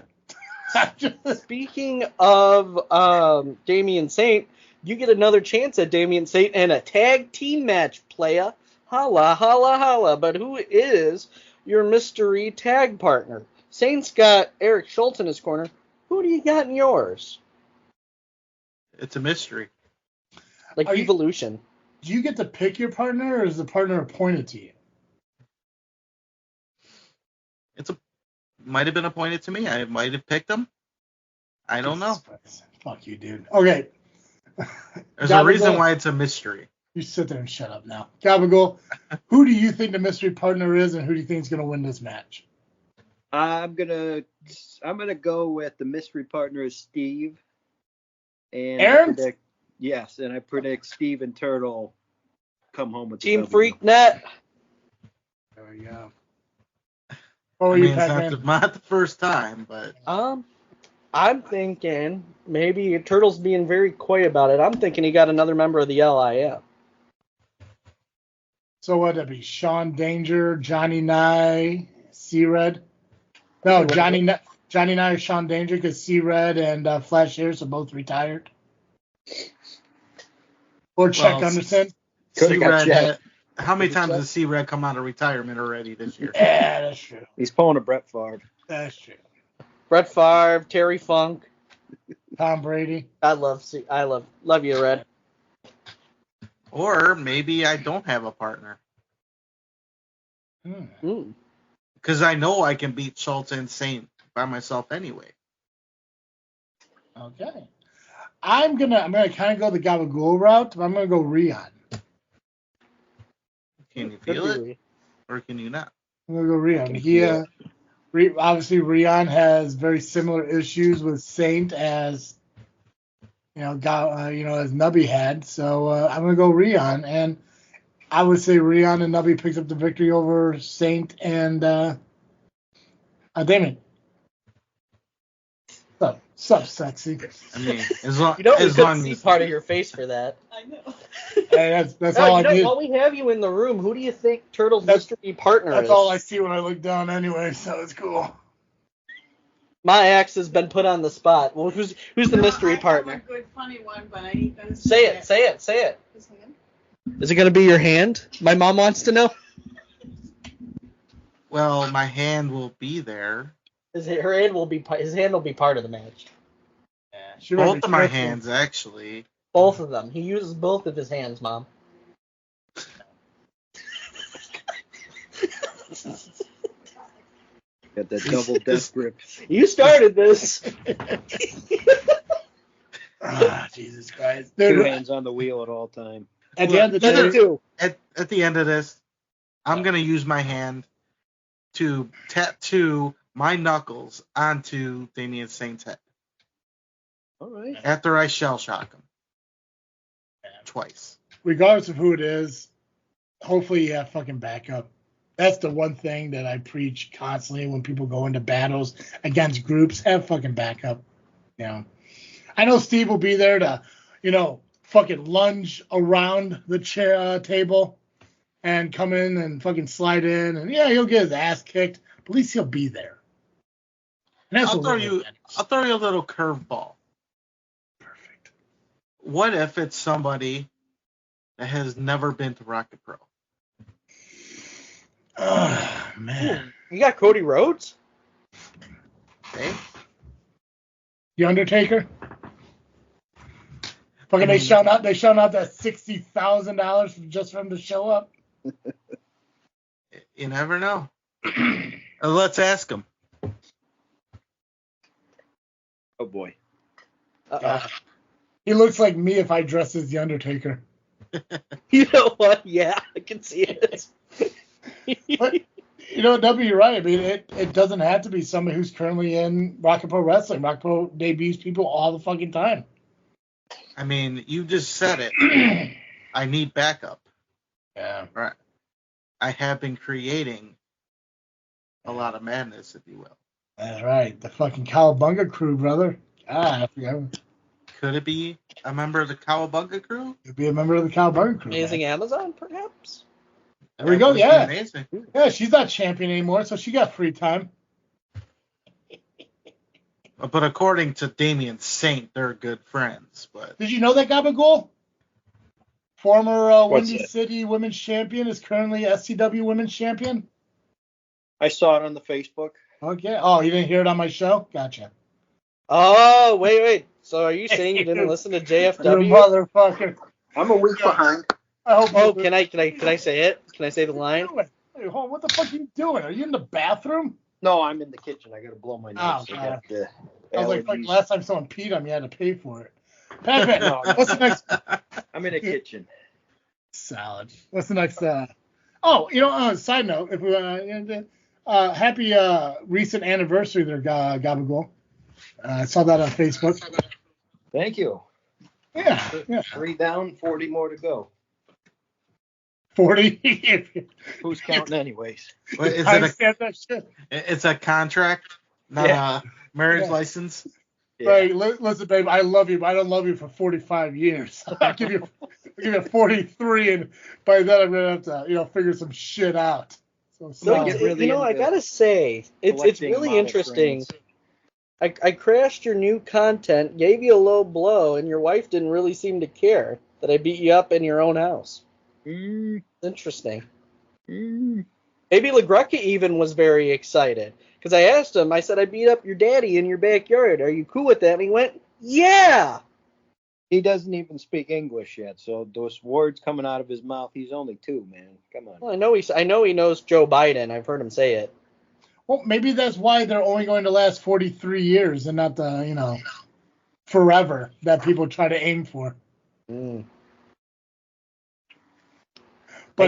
Speaking of Damian Saint, you get another chance at Damian Saint in a tag team match, playa. Holla, holla, holla. But who is your mystery tag partner? Saint's got Eric Schultz in his corner. Who do you got in yours? It's a mystery. Like Evolution. Do you get to pick your partner, or is the partner appointed to you? Might have been appointed to me. I might have picked them. I don't know. Fuck you, dude. Okay. There's a reason why it's a mystery. You sit there and shut up now. Gabagool, who do you think the mystery partner is, and who do you think is going to win this match? I'm gonna go with the mystery partner is Steve. And Aaron? I predict Steve and Turtle come home with Team Freaknet. There we go. It's not the first time, but I'm thinking maybe Turtle's being very coy about it. I'm thinking he got another member of the LIM. So what would that be? Sean Danger, Johnny Nye, C-Red? No, Johnny Nye or Sean Danger, because C-Red and Flash Harris are both retired. Or Chuck Anderson. C-Red. How many times has C-Red come out of retirement already this year? Yeah, that's true. He's pulling a Brett Favre. That's true. Brett Favre, Terry Funk, Tom Brady. I love you, Red. Or maybe I don't have a partner. Because I know I can beat Schultz and Saint by myself anyway. Okay. I'm gonna kind of go the Gabagool route, but I'm gonna go Rion. Can you feel it, or can you not? I'm gonna go Rion. Obviously Rion has very similar issues with Saint as as Nubby had. So I'm gonna go Rion, and I would say Rion and Nubby picks up the victory over Saint and Damon. Sup, sexy. I mean, as long we couldn't see part of your face for that. I know. Hey, that's all I need. While we have you in the room, who do you think Turtle's mystery partner is? That's all I see when I look down anyway, so it's cool. My axe has been put on the spot. Well, who's the mystery partner? I have a good funny one, but I ain't gonna say it. Say it. His hand? Is it gonna be your hand? My mom wants to know. Well, my hand will be there. His hand will be part of the match. Yeah, both of my hands, actually. Both of them. He uses both of his hands, Mom. Got that double death grip. You started this. Jesus Christ. Two hands on the wheel at all time. At the end of the day, at the end of this, I'm going to use my hand to tattoo my knuckles onto Damian Saint's head. All right. After I shell shock him. Twice. Regardless of who it is, hopefully you have fucking backup. That's the one thing that I preach constantly when people go into battles against groups. Have fucking backup. I know Steve will be there to, fucking lunge around the chair table and come in and fucking slide in, and he'll get his ass kicked, but at least he'll be there. And that's I'll throw you a little curveball. Perfect. What if it's somebody that has never been to Rocket Pro? Oh, man. You got Cody Rhodes? Hey? The Undertaker? Fucking they shelled out that $60,000 just for him to show up. You never know. Let's ask him. Oh boy. He looks like me if I dressed as the Undertaker. You know what? Yeah, I can see it. But W, you're right. I mean, it doesn't have to be somebody who's currently in Rocket Pro Wrestling. Rocket Pro debuts people all the fucking time. I mean, you just said it. I need backup. Yeah. Right. I have been creating a lot of madness, if you will. That's right. The fucking Cowabunga crew, brother. I forgot. Could it be a member of the Cowabunga crew? Could be a member of the Cowabunga crew. Amazing man. Amazon, perhaps? There we go, yeah. Amazing. Yeah, she's not champion anymore, so she got free time. But according to Damian Saint, they're good friends. But did you know that, Gabagool? Former What's Windy that? City Women's Champion is currently S6.E46 Women's Champion. I saw it on the Facebook. Okay. Oh, you didn't hear it on my show? Gotcha. Oh, wait. So are you saying you didn't listen to You JFW? motherfucker. I'm a week behind. I hope Oh, you can I say it? Can I say the What line? are you doing? Hey, hold on, what the fuck are you doing? Are you in the bathroom? No, I'm in the kitchen. I gotta blow my nose. Oh, I got the I was like, allergies. last time someone peed on me, I had to pay for it. Pacman, No. what's the next I'm in the kitchen. salad? What's the next? Side note, if we happy recent anniversary there, Gabagool. I saw that on Facebook. Thank you. Yeah. 3 down, 40 more to go. 40. Who's counting anyways? Wait, is I it understand that shit. it's a contract, not a marriage license? Yeah. Right, listen, babe, I love you, but I don't love you for 45 years. I'll give you 43, and by then I'm gonna have to, figure some shit out. No, Don't get really I into gotta say, it's collecting really model interesting. trains. I crashed your new content, gave you a low blow, and your wife didn't really seem to care that I beat you up in your own house. Interesting. Maybe LaGreca even was very excited. Because I asked him, I said, I beat up your daddy in your backyard. Are you cool with that? And he went, yeah. He doesn't even speak English yet, so those words coming out of his mouth, he's only 2, man. Come on. Well, I know he knows Joe Biden. I've heard him say it. Well, maybe that's why they're only going to last 43 years and not forever that people try to aim for. I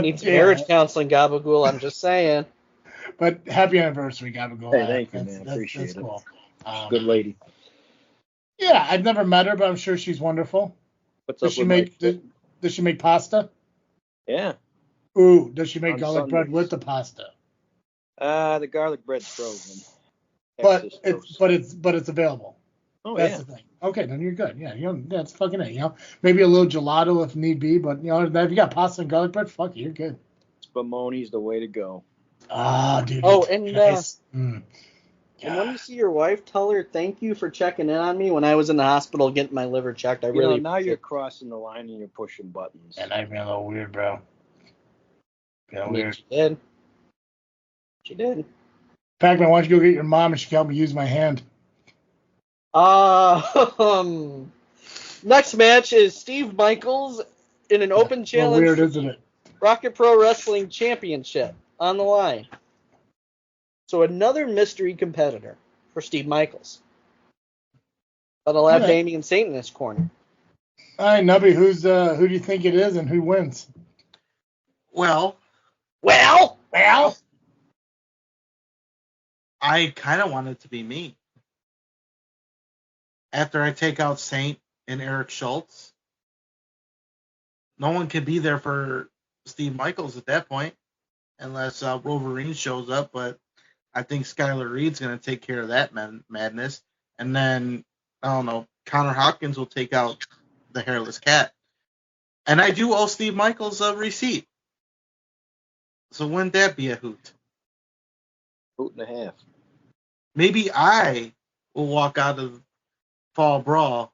need some marriage counseling, Gabagool. I'm just saying. But happy anniversary, Gabagool. Hey, thank you, man. Appreciate it. Cool. Good lady. Yeah, I've never met her, but I'm sure she's wonderful. What's Does up she with make my- does she make pasta? Yeah. Ooh, does she make On garlic bread Sundays. with the pasta? The garlic bread's frozen. But Excess toast. it's available. Oh, That's yeah. the thing. Okay, then you're good. Yeah, that's fucking it. Maybe a little gelato if need be, but if you got pasta and garlic bread, fuck it, you're good. Spumoni's the way to go. Ah, dude. Oh, it's and nice. and when you see your wife, tell her thank you for checking in on me when I was in the hospital getting my liver checked. I really Now you're appreciate crossing the line and you're pushing buttons. And I've been a little weird, bro. it. Weird. She did. Pacman, why don't you go get your mom and she can help me use my hand? Next match is Steve Michaels in an open Well, challenge weird, for isn't it? Rocket Pro Wrestling Championship on the line. So another mystery competitor for Steve Michaels. But I'll have Okay. Damian Saint in this corner. All right, Nubby, who do you think it is and who wins? Well, I kind of want it to be me. After I take out Saint and Eric Schultz, no one can be there for Steve Michaels at that point, unless Wolverine shows up. But I think Skylar Reed's going to take care of that madness. And then, I don't know, Connor Hopkins will take out the hairless cat. And I do owe Steve Michaels a receipt. So wouldn't that be a hoot? Hoot and a half. Maybe I will walk out of Fall Brawl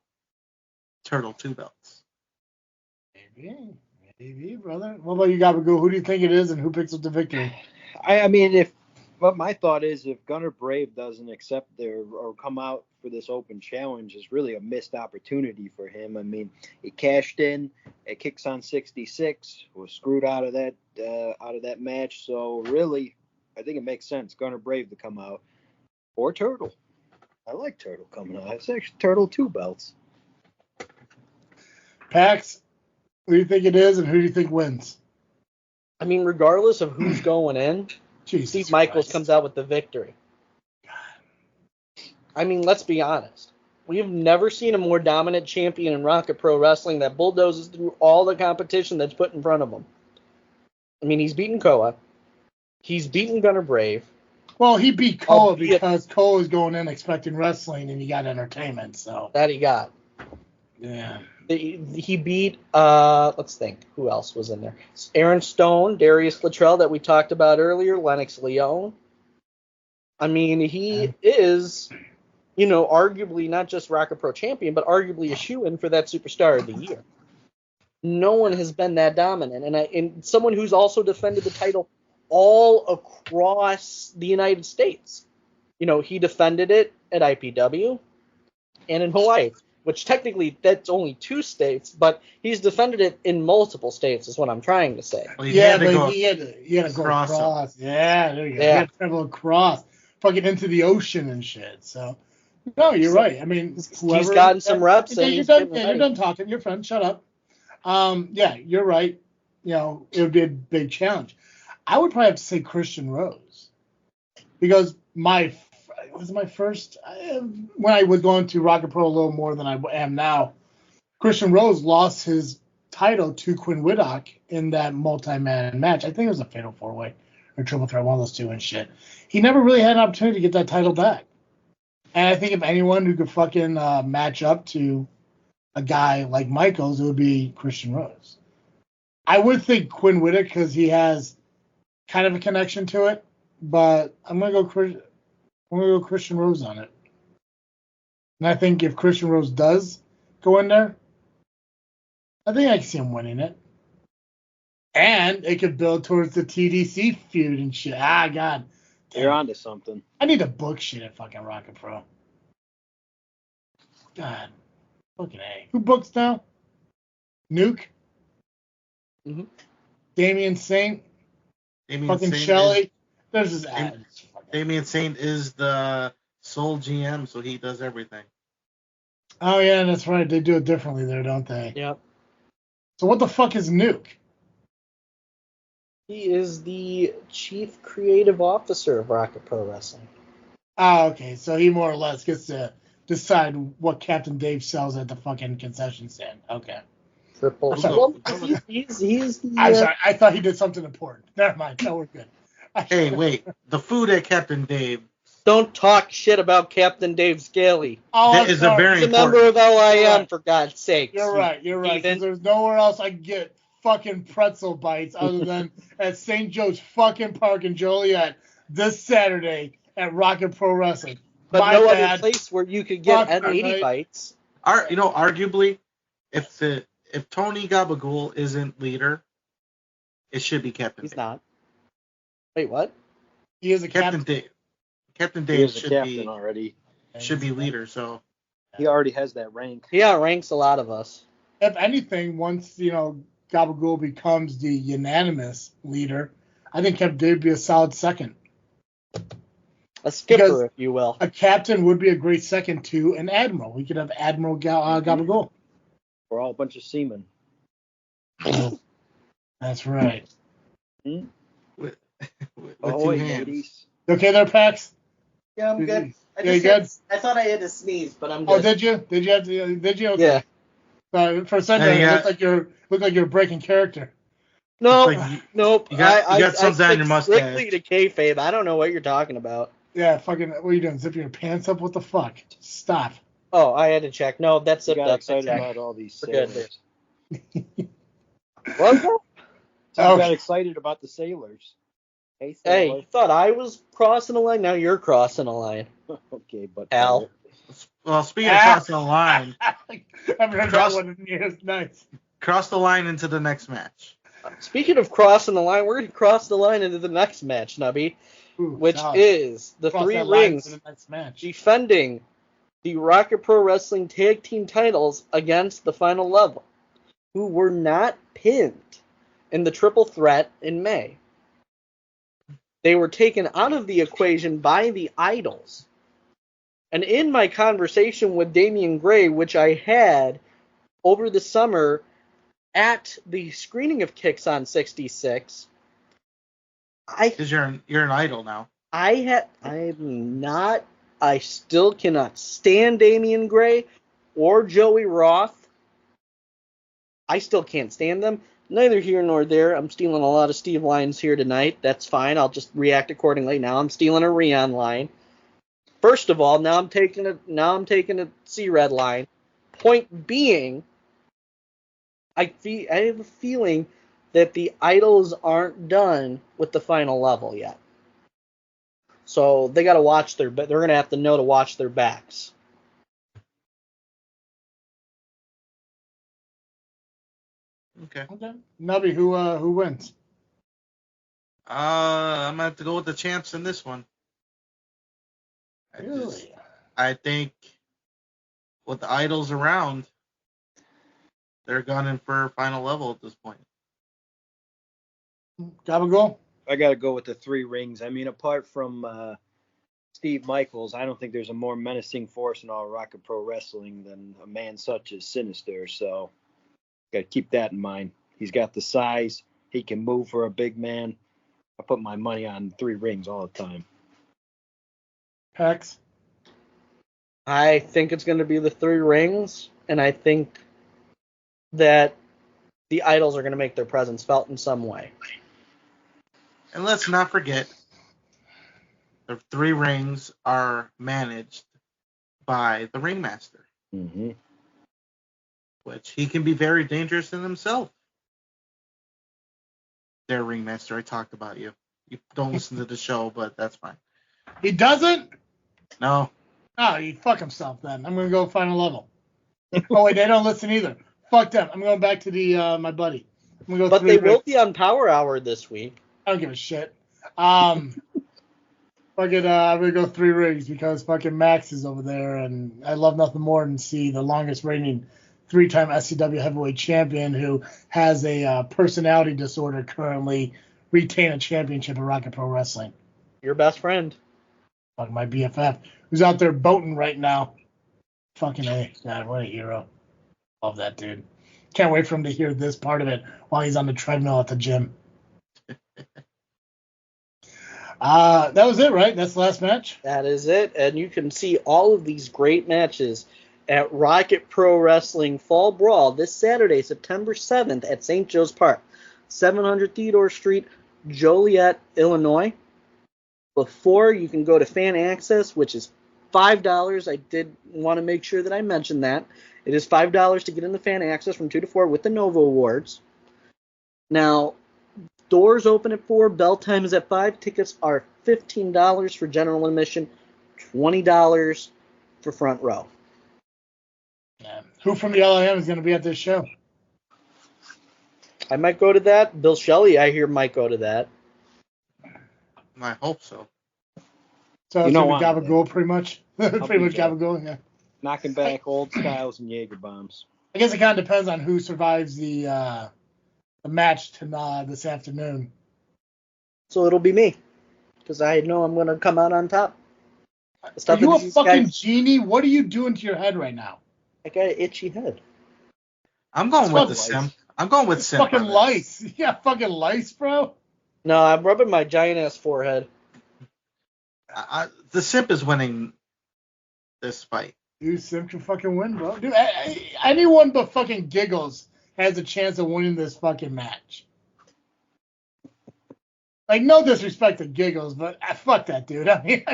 Turtle 2 belts. Maybe, brother. What about you, Gabagool? Who do you think it is and who picks up the victory? I mean, but my thought is if Gunnar Brave doesn't accept or come out for this open challenge, is really a missed opportunity for him. I mean, he cashed in at Kicks on 66, was screwed out of that match. So really, I think it makes sense Gunnar Brave to come out or Turtle. I like Turtle coming out. It's actually Turtle 2 belts. Pax, who do you think it is and who do you think wins? I mean, regardless of who's going in, Jesus Steve Michaels Christ. comes out with the victory. I mean, let's be honest. We have never seen a more dominant champion in Rocket Pro Wrestling that bulldozes through all the competition that's put in front of him. I mean, he's beaten Koa. He's beaten Gunnar Brave. Well, he beat Koa Albeit- because Koa was going in expecting wrestling and he got entertainment, so. That he got. Yeah. He beat, let's think, who else was in there? Aaron Stone, Darius Luttrell that we talked about earlier, Lennox Leone. I mean, he is, arguably not just Rocket Pro champion, but arguably a shoo-in for that Superstar of the Year. No one has been that dominant, and someone who's also defended the title all across the United States. You know, he defended it at IPW and in Hawaii, which technically that's only 2 states, but he's defended it in multiple states, is what I'm trying to say. Well, He had to go across. Yeah, there you go. Yeah. He had to travel across, fucking into the ocean and shit. So, no, you're right. I mean, whoever, he's gotten some reps. You're done talking. You're fine. Shut up. Yeah, you're right. You know, it would be a big challenge. I would probably have to say Christian Rose, because when I was going to Rocket Pro a little more than I am now, Christian Rose lost his title to Quinn Whitlock in that multi-man match. I think it was a fatal 4-way or triple threat, one of those two and shit. He never really had an opportunity to get that title back. And I think if anyone who could fucking match up to a guy like Michaels, it would be Christian Rose. I would think Quinn Whitlock because he has kind of a connection to it, but I'm gonna go Christian Rose on it. And I think if Christian Rose does go in there, I think I can see him winning it. And it could build towards the TDC feud and shit. God. You're onto something. I need to book shit at fucking Rocket Pro. God. Fucking A. Who books now? Nuke? Mm-hmm. Damian Saint? Fucking Shelley? There's his ads. Damian Saint is the sole GM, so he does everything. Oh, yeah, that's right. They do it differently there, don't they? Yep. So what the fuck is Nuke? He is the chief creative officer of Rocket Pro Wrestling. Oh, okay. So he more or less gets to decide what Captain Dave sells at the fucking concession stand. Okay. Triple. Well, he's the. I'm sorry. I thought he did something important. Never mind. No, we're good. Hey, wait. The food at Captain Dave. Don't talk shit about Captain Dave Scaly. Oh, that is a very He's a member of LIM, for God's sake. You're right. You're right. 'Cause there's nowhere else I can get fucking pretzel bites other than at St. Joe's fucking Park in Joliet this Saturday at Rocket Pro Wrestling. But no other place where you could get N80 bites. Arguably, if Tony Gabagool isn't leader, it should be Captain Dave. He's not. Wait, what? He is a Captain Dave. Captain Dave should be leader, so he already has that rank. He outranks a lot of us. If anything, once Gabagool becomes the unanimous leader, I think Captain Dave would be a solid second. A skipper, if you will. A captain would be a great second to an admiral. We could have Admiral Gabagool. We're all a bunch of seamen. That's right. Hmm? with Oh, two hands. ladies. You okay there, Pax? Yeah, I'm good. I thought I had to sneeze, but I'm good. Oh, did you? Did you have to? Did you? Okay. Yeah. For a second, it looked like you're breaking character. No, nope. You got something on your mustache. Strictly to kayfabe. I don't know what you're talking about. Yeah, fucking. What are you doing? Zipping your pants up? What the fuck? Stop. Oh, I had to check. No, that's I it. got excited about all these sailors. What's that? I got excited about the sailors. Hey, you thought I was crossing a line? Now you're crossing a line. Okay, but Al. Well, speaking of crossing the line, I've heard that one in years. Nice. Cross the line into the next match. Speaking of crossing the line, we're going to cross the line into the next match, Nubby, which is the Cross 3 that line rings to the next match. defending the Rocket Pro Wrestling Tag Team titles against the Final Level, who were not pinned in the triple threat in May. They were taken out of the equation by the Idols. And in my conversation with Damian Gray, which I had over the summer at the screening of Kicks on 66, Because you're an idol now. I still cannot stand Damian Gray or Joey Roth. I still can't stand them. Neither here nor there. I'm stealing a lot of Steve lines here tonight. That's fine. I'll just react accordingly. Now I'm stealing a Rion line. First of all, now I'm taking a C-Red line. Point being, I have a feeling that the Idols aren't done with the Final Level yet. So they got to watch they're going to have to know to watch their backs. Okay. Nubby, who wins? I'm gonna have to go with the champs in this one. Really? I think with the idols around, they're gunning for final level at this point. Gabagool? I got to go with the 3 rings. I mean, apart from Steve Michaels, I don't think there's a more menacing force in all Rocket Pro Wrestling than a man such as Sinister. So, got to keep that in mind. He's got the size. He can move for a big man. I put my money on 3 rings all the time. Pax? I think it's going to be the 3 rings, and I think that the idols are going to make their presence felt in some way. And let's not forget, the 3 rings are managed by the ringmaster, Mm-hmm. which he can be very dangerous in himself. There, ringmaster, I talked about you. You don't listen to the show, but that's fine. He doesn't? No. Oh, he fuck himself then. I'm going to go final level. Oh, wait, they don't listen either. Fuck them. I'm going back to the my buddy. I'm gonna go But they will be on Power Hour this week. I don't give a shit. Fucking, I'm going to go 3 rings because fucking Max is over there, and I love nothing more than see the longest reigning 3-time SCW heavyweight champion who has a personality disorder currently retain a championship in Rocket Pro Wrestling. Your best friend. Fucking my BFF, who's out there boating right now. Fucking A. God, what a hero. Love that dude. Can't wait for him to hear this part of it while he's on the treadmill at the gym. That was it, right? That's the last match? That is it. And you can see all of these great matches at Rocket Pro Wrestling Fall Brawl this Saturday, September 7th at St. Joe's Park, 700 Theodore Street, Joliet, Illinois. Before, you can go to Fan Access, which is $5. I did want to make sure that I mentioned that. It is $5 to get in the Fan Access from 2 to 4 with the Nova Awards. Now, doors open at 4, bell time is at 5. Tickets are $15 for general admission, $20 for front row. Yeah. Who from the LIM is going to be at this show? I might go to that. Bill Shelley, I hear, might go to that. I hope so. So You it's know going to I'm be Gabagool, pretty much. Pretty be much there. Gabagool, yeah. Knocking back old styles and Jaeger bombs. I guess it kind of depends on who survives the match this afternoon. So it'll be me, because I know I'm going to come out on top. Are you a fucking genie? What are you doing to your head right now? I got an itchy head. I'm going It's with the fucking sim. I'm going with sim. Fucking lice. Yeah, fucking lice, bro. No, I'm rubbing my giant-ass forehead. The simp is winning this fight. Dude, Sim can fucking win, bro. Dude, anyone but fucking Giggles has a chance of winning this fucking match. Like, no disrespect to Giggles, but fuck that dude. I mean,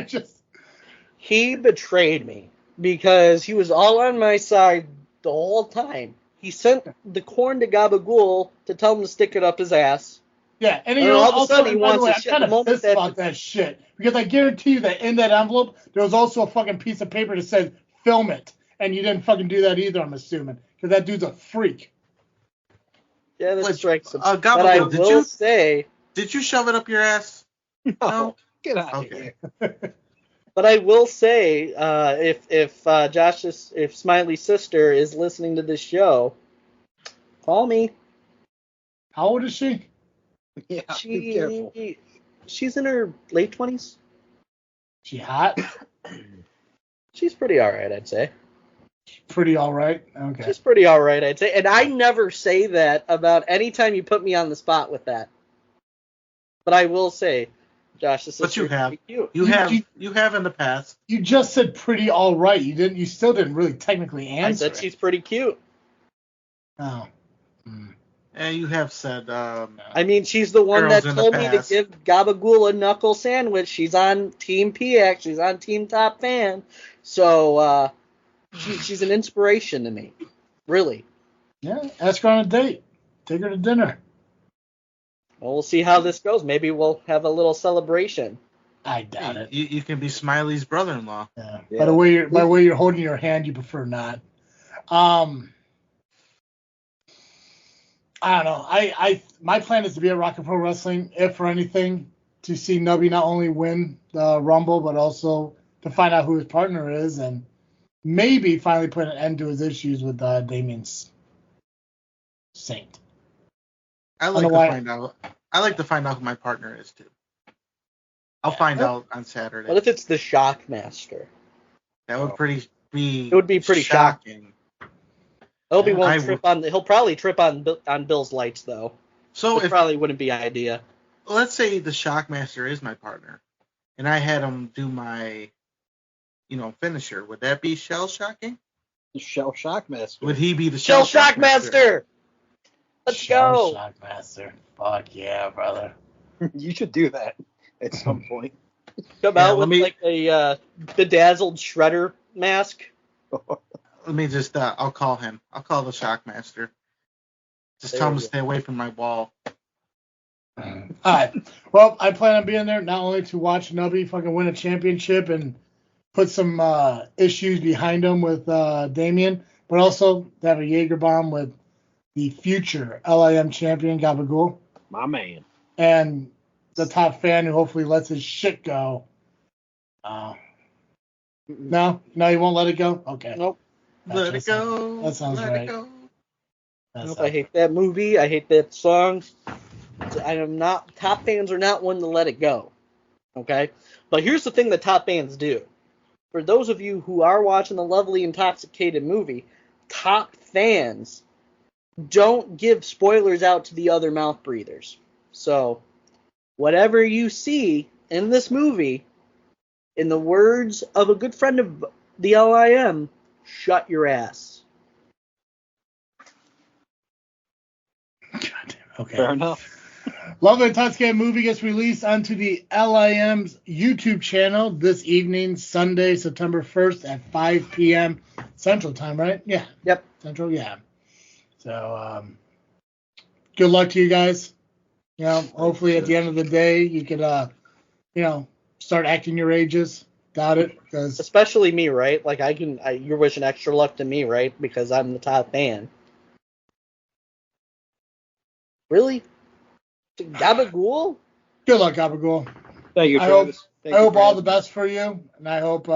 He betrayed me because he was all on my side the whole time. He sent the corn to Gabagool to tell him to stick it up his ass. Yeah, and And all of a sudden he wants to I'm shit kind the of moment pissed that- about that shit. Because I guarantee you that in that envelope, there was also a fucking piece of paper that said, film it. And you didn't fucking do that either, I'm assuming. Because that dude's a freak. Yeah, this Which, strikes him. Gabagool, But I did will you- say, Did you shove it up your ass? No. Get out Okay. of here. but I will say, if Smiley's sister is listening to this show, call me. How old is she? Yeah, be careful. She's in her late 20s. She hot? She's pretty all right, I'd say. Pretty all right? Okay. She's pretty all right, I'd say. And I never say that about any time you put me on the spot with that. But I will say, Josh, this But is you have. pretty cute. You have in the past. You just said pretty all right. You still didn't really technically I answer. said she's pretty cute. Oh. And you have said. I mean, she's the one Girls that in the told me to past. give Gabagool a knuckle sandwich. She's on Team PX. She's on Team Top Fan. So she's an inspiration to me. Really. Yeah, ask her on a date. Take her to dinner. Well, we'll see how this goes. Maybe we'll have a little celebration. I doubt it. You can be Smiley's brother-in-law. Yeah. Yeah. By the way you're holding your hand, you prefer not. I don't know. My plan is to be at Rock and Pro Wrestling, if for anything, to see Nubby not only win the Rumble, but also to find out who his partner is and maybe finally put an end to his issues with Damien Saint. I like to find out who my partner is too. I'll find out on Saturday. What if it's the Shockmaster? That would be. It would be pretty shocking. Obi won't trip on. He'll probably trip on Bill's lights though. So it probably wouldn't be idea. Let's say the Shockmaster is my partner, and I had him do my, finisher. Would that be shell shocking? The Shell Shockmaster. Would he be the Shell Shockmaster? Let's go. Shockmaster. Fuck yeah, brother. You should do that at some point. Come out with like a bedazzled shredder mask. Let me just, I'll call him. I'll call the Shockmaster. Just tell him to stay away from my wall. All right. Well, I plan on being there not only to watch Nubby fucking win a championship and put some issues behind him with Damien, but also to have a Jaeger bomb with the future LIM champion, Gabagool. My man. And the top fan who hopefully lets his shit go. No, he won't let it go? Okay. Nope. Let it go. That sounds right. Nope, I hate that movie. I hate that song. Top fans are not one to let it go. Okay? But here's the thing that top fans do. For those of you who are watching the Lovely Intoxicated Movie, top fans don't give spoilers out to the other mouth breathers. So, whatever you see in this movie, in the words of a good friend of the LIM, shut your ass. God damn. Okay. Fair enough. Lovely Intoxicated Movie gets released onto the LIM's YouTube channel this evening, Sunday, September 1st at 5 p.m. Central Time, right? Yeah. Yep. Central, yeah. So, good luck to you guys. Hopefully at the end of the day, you could, start acting your ages. Doubt it, because especially me, right? Like you're wishing extra luck to me, right? Because I'm the top fan. Really? Gabagool? Good luck, Gabagool. Thank you, Travis. I hope all the best for you, and I hope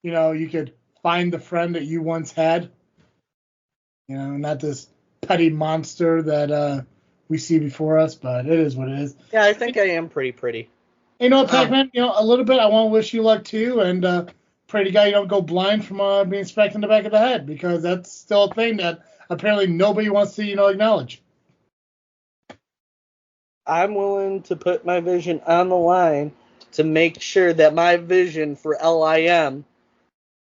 you could find the friend that you once had. Not this petty monster that we see before us, but it is what it is. Yeah, I think I am pretty. Pacman, a little bit, I want to wish you luck too, and pray to God you don't go blind from being smacked in the back of the head, because that's still a thing that apparently nobody wants to, acknowledge. I'm willing to put my vision on the line to make sure that my vision for LIM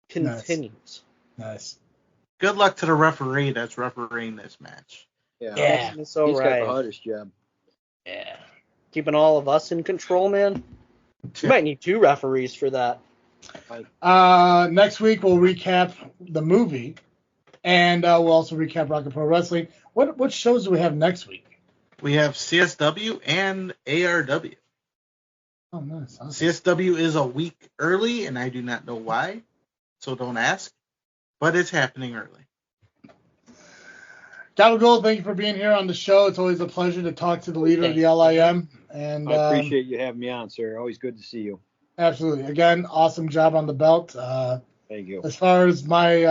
continues. Nice. Good luck to the referee that's refereeing this match. Yeah. He's got the hardest job. Yeah. Keeping all of us in control, man. You might need 2 referees for that. Next week we'll recap the movie, and we'll also recap Rock and Pro Wrestling. What shows do we have next week? We have CSW and ARW. Oh, nice. Awesome. CSW is a week early, and I do not know why, so don't ask. But it's happening early. Gabagool, thank you for being here on the show. It's always a pleasure to talk to the leader of the LIM. And I appreciate you having me on, sir. Always good to see you. Absolutely. Again, awesome job on the belt. Thank you. As far as my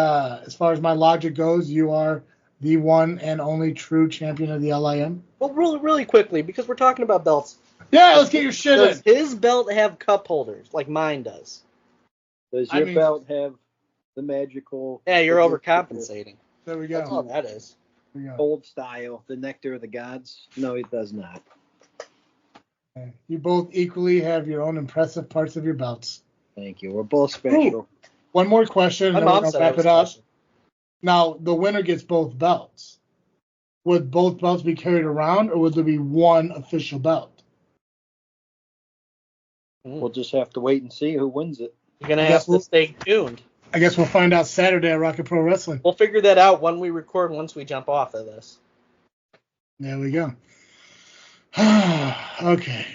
logic goes, you are the one and only true champion of the LIM. Well, really quickly, because we're talking about belts. Yeah, let's get your shit in. Does his belt have cup holders like mine does? Does your belt have the magical... Yeah, you're overcompensating. There we go. That's all that is. Old style, the nectar of the gods? No, it does not. You both equally have your own impressive parts of your belts. Thank you. We're both special. Ooh. One more question, and then we're going to wrap it up. Now, the winner gets both belts. Would both belts be carried around, or would there be one official belt? We'll just have to wait and see who wins it. You're going to have to stay tuned. I guess we'll find out Saturday at Rocket Pro Wrestling. We'll figure that out when we record, once we jump off of this. There we go. Okay.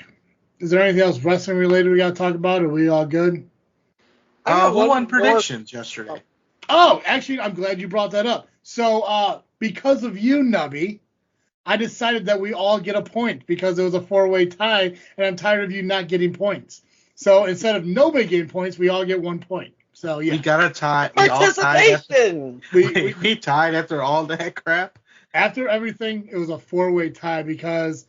Is there anything else wrestling related we got to talk about? Are we all good? Who won predictions yesterday? Oh, actually, I'm glad you brought that up. So, because of you, Nubby, I decided that we all get a point because it was a 4-way tie, and I'm tired of you not getting points. So instead of nobody getting points, we all get 1 point. So yeah, We got a tie. We all tied. Participation! We tied after all that crap. After everything, it was a 4-way tie because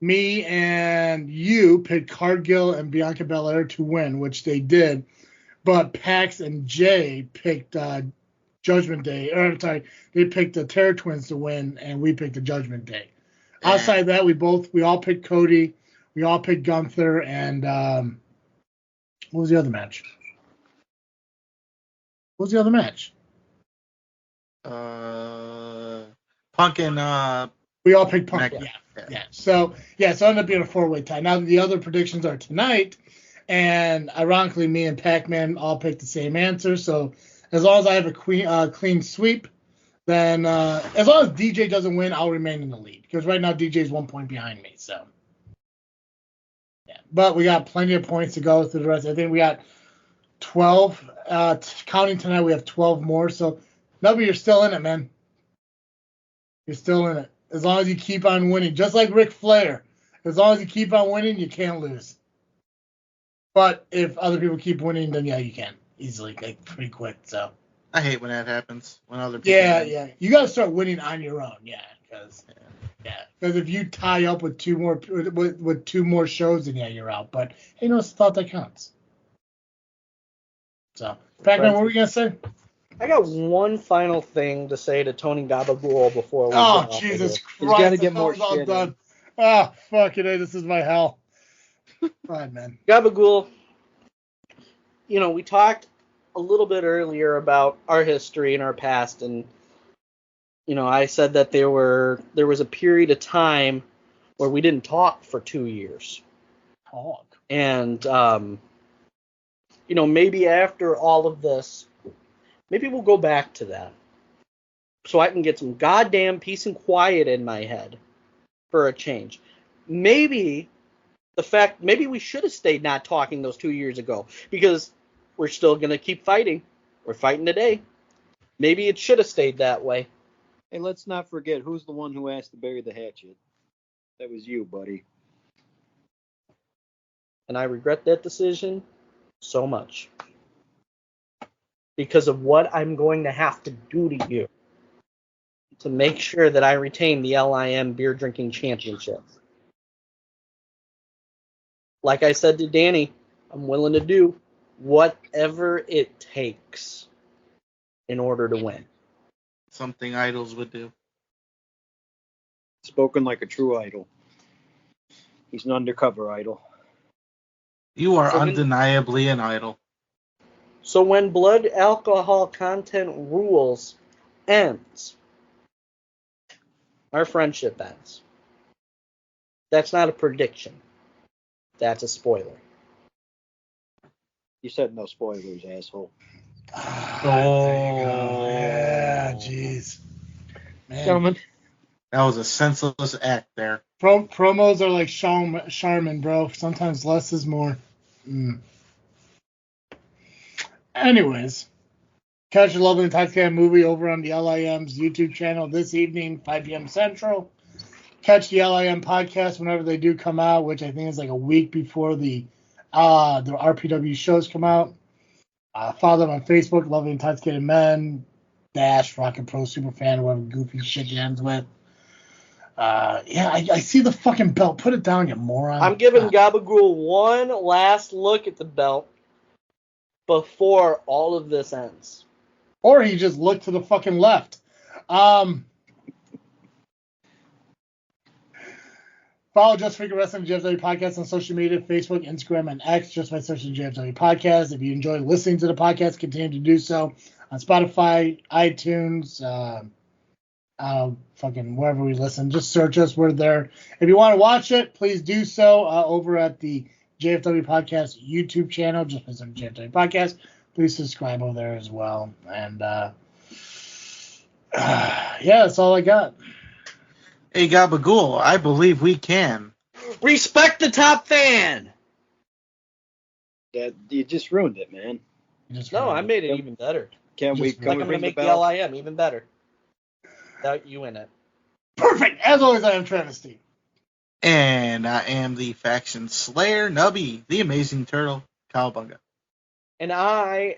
me and you picked Cargill and Bianca Belair to win, which they did. But Pax and Jay picked Judgment Day. Or I'm sorry, they picked the Terror Twins to win, and we picked the Judgment Day. Outside of that, we all picked Cody. We all picked Gunther, and what was the other match? What was the other match? Punk and we all picked Punk. Mecca. Yeah. So it ended up being a 4-way tie. Now the other predictions are tonight, and ironically, me and Pacman all picked the same answer. So as long as I have a clean sweep, then as long as DJ doesn't win, I'll remain in the lead because right now DJ is 1 point behind me. So yeah, but we got plenty of points to go through the rest. I think we got 12. Counting tonight, we have 12 more. So Nubby, you're still in it, man. You're still in it. As long as you keep on winning, just like Ric Flair. As long as you keep on winning, you can't lose. But if other people keep winning, then yeah, you can easily, like pretty quick. So I hate when that happens. When other people yeah, you got to start winning on your own. Because if you tie up with two more shows, then yeah, you're out. But hey, no, it's the thought that counts. So, Pacman, what were you gonna say? I got one final thing to say to Tony Gabagool before we Oh, get off Jesus of Christ. He's got to get more all shit done. in. Oh, fuck it. This is my hell. Fine, man. Gabagool, we talked a little bit earlier about our history and our past, and, I said that there was a period of time where we didn't talk for 2 years. Talk. And, maybe after all of this, maybe we'll go back to that so I can get some goddamn peace and quiet in my head for a change. Maybe we should have stayed not talking those 2 years ago because we're still going to keep fighting. We're fighting today. Maybe it should have stayed that way. Hey, let's not forget who's the one who asked to bury the hatchet. That was you, buddy. And I regret that decision so much. Because of what I'm going to have to do to you to make sure that I retain the LIM Beer Drinking Championship. Like I said to Danny, I'm willing to do whatever it takes in order to win. Something idols would do. Spoken like a true idol. He's an undercover idol. You are undeniably an idol. So when blood alcohol content rules ends, our friendship ends. That's not a prediction. That's a spoiler. You said no spoilers, asshole. Yeah, jeez. Man. Gentlemen. That was a senseless act there. Promos are like Charmin, bro. Sometimes less is more. Anyways, catch the Lovely Intoxicated Movie over on the LIM's YouTube channel this evening, 5 p.m. Central. Catch the LIM podcast whenever they do come out, which I think is like a week before the RPW shows come out. Follow them on Facebook, Lovely Intoxicated Men, Rocket Pro Superfan, whatever goofy shit it ends with. I see the fucking belt. Put it down, you moron. I'm giving Gabagool one last look at the belt before all of this ends. Or he just looked to the fucking left. Follow Just Freakin Wrestling JFW Podcast on social media, Facebook, Instagram, and X, just by searching JFW Podcast. If you enjoy listening to the podcast, continue to do so on Spotify, iTunes, fucking wherever we listen. Just search us. We're there. If you want to watch it, please do so over at the JFW Podcast YouTube channel. Just by searching JFW Podcast. Please subscribe over there as well. And that's all I got. Hey, Gabagool, I believe we can. Respect the top fan! That you just ruined it, man. No, I made it even better. Can we I'm going to make the LIM even better. Without you in it. Perfect. As always, I am Travesty. And I am the faction slayer, Nubby, the amazing turtle, Cowabunga. And I...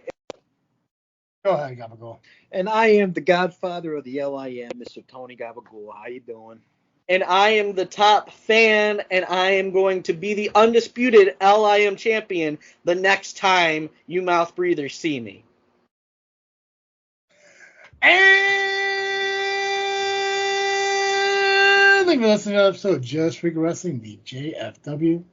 Go ahead, Gabagool. And I am the godfather of the LIM, Mr. Tony Gabagool. How you doing? And I am the top fan, and I am going to be the undisputed LIM champion the next time you mouth breathers see me. And thank you for listening to another episode of Just Freakin Wrestling, the JFW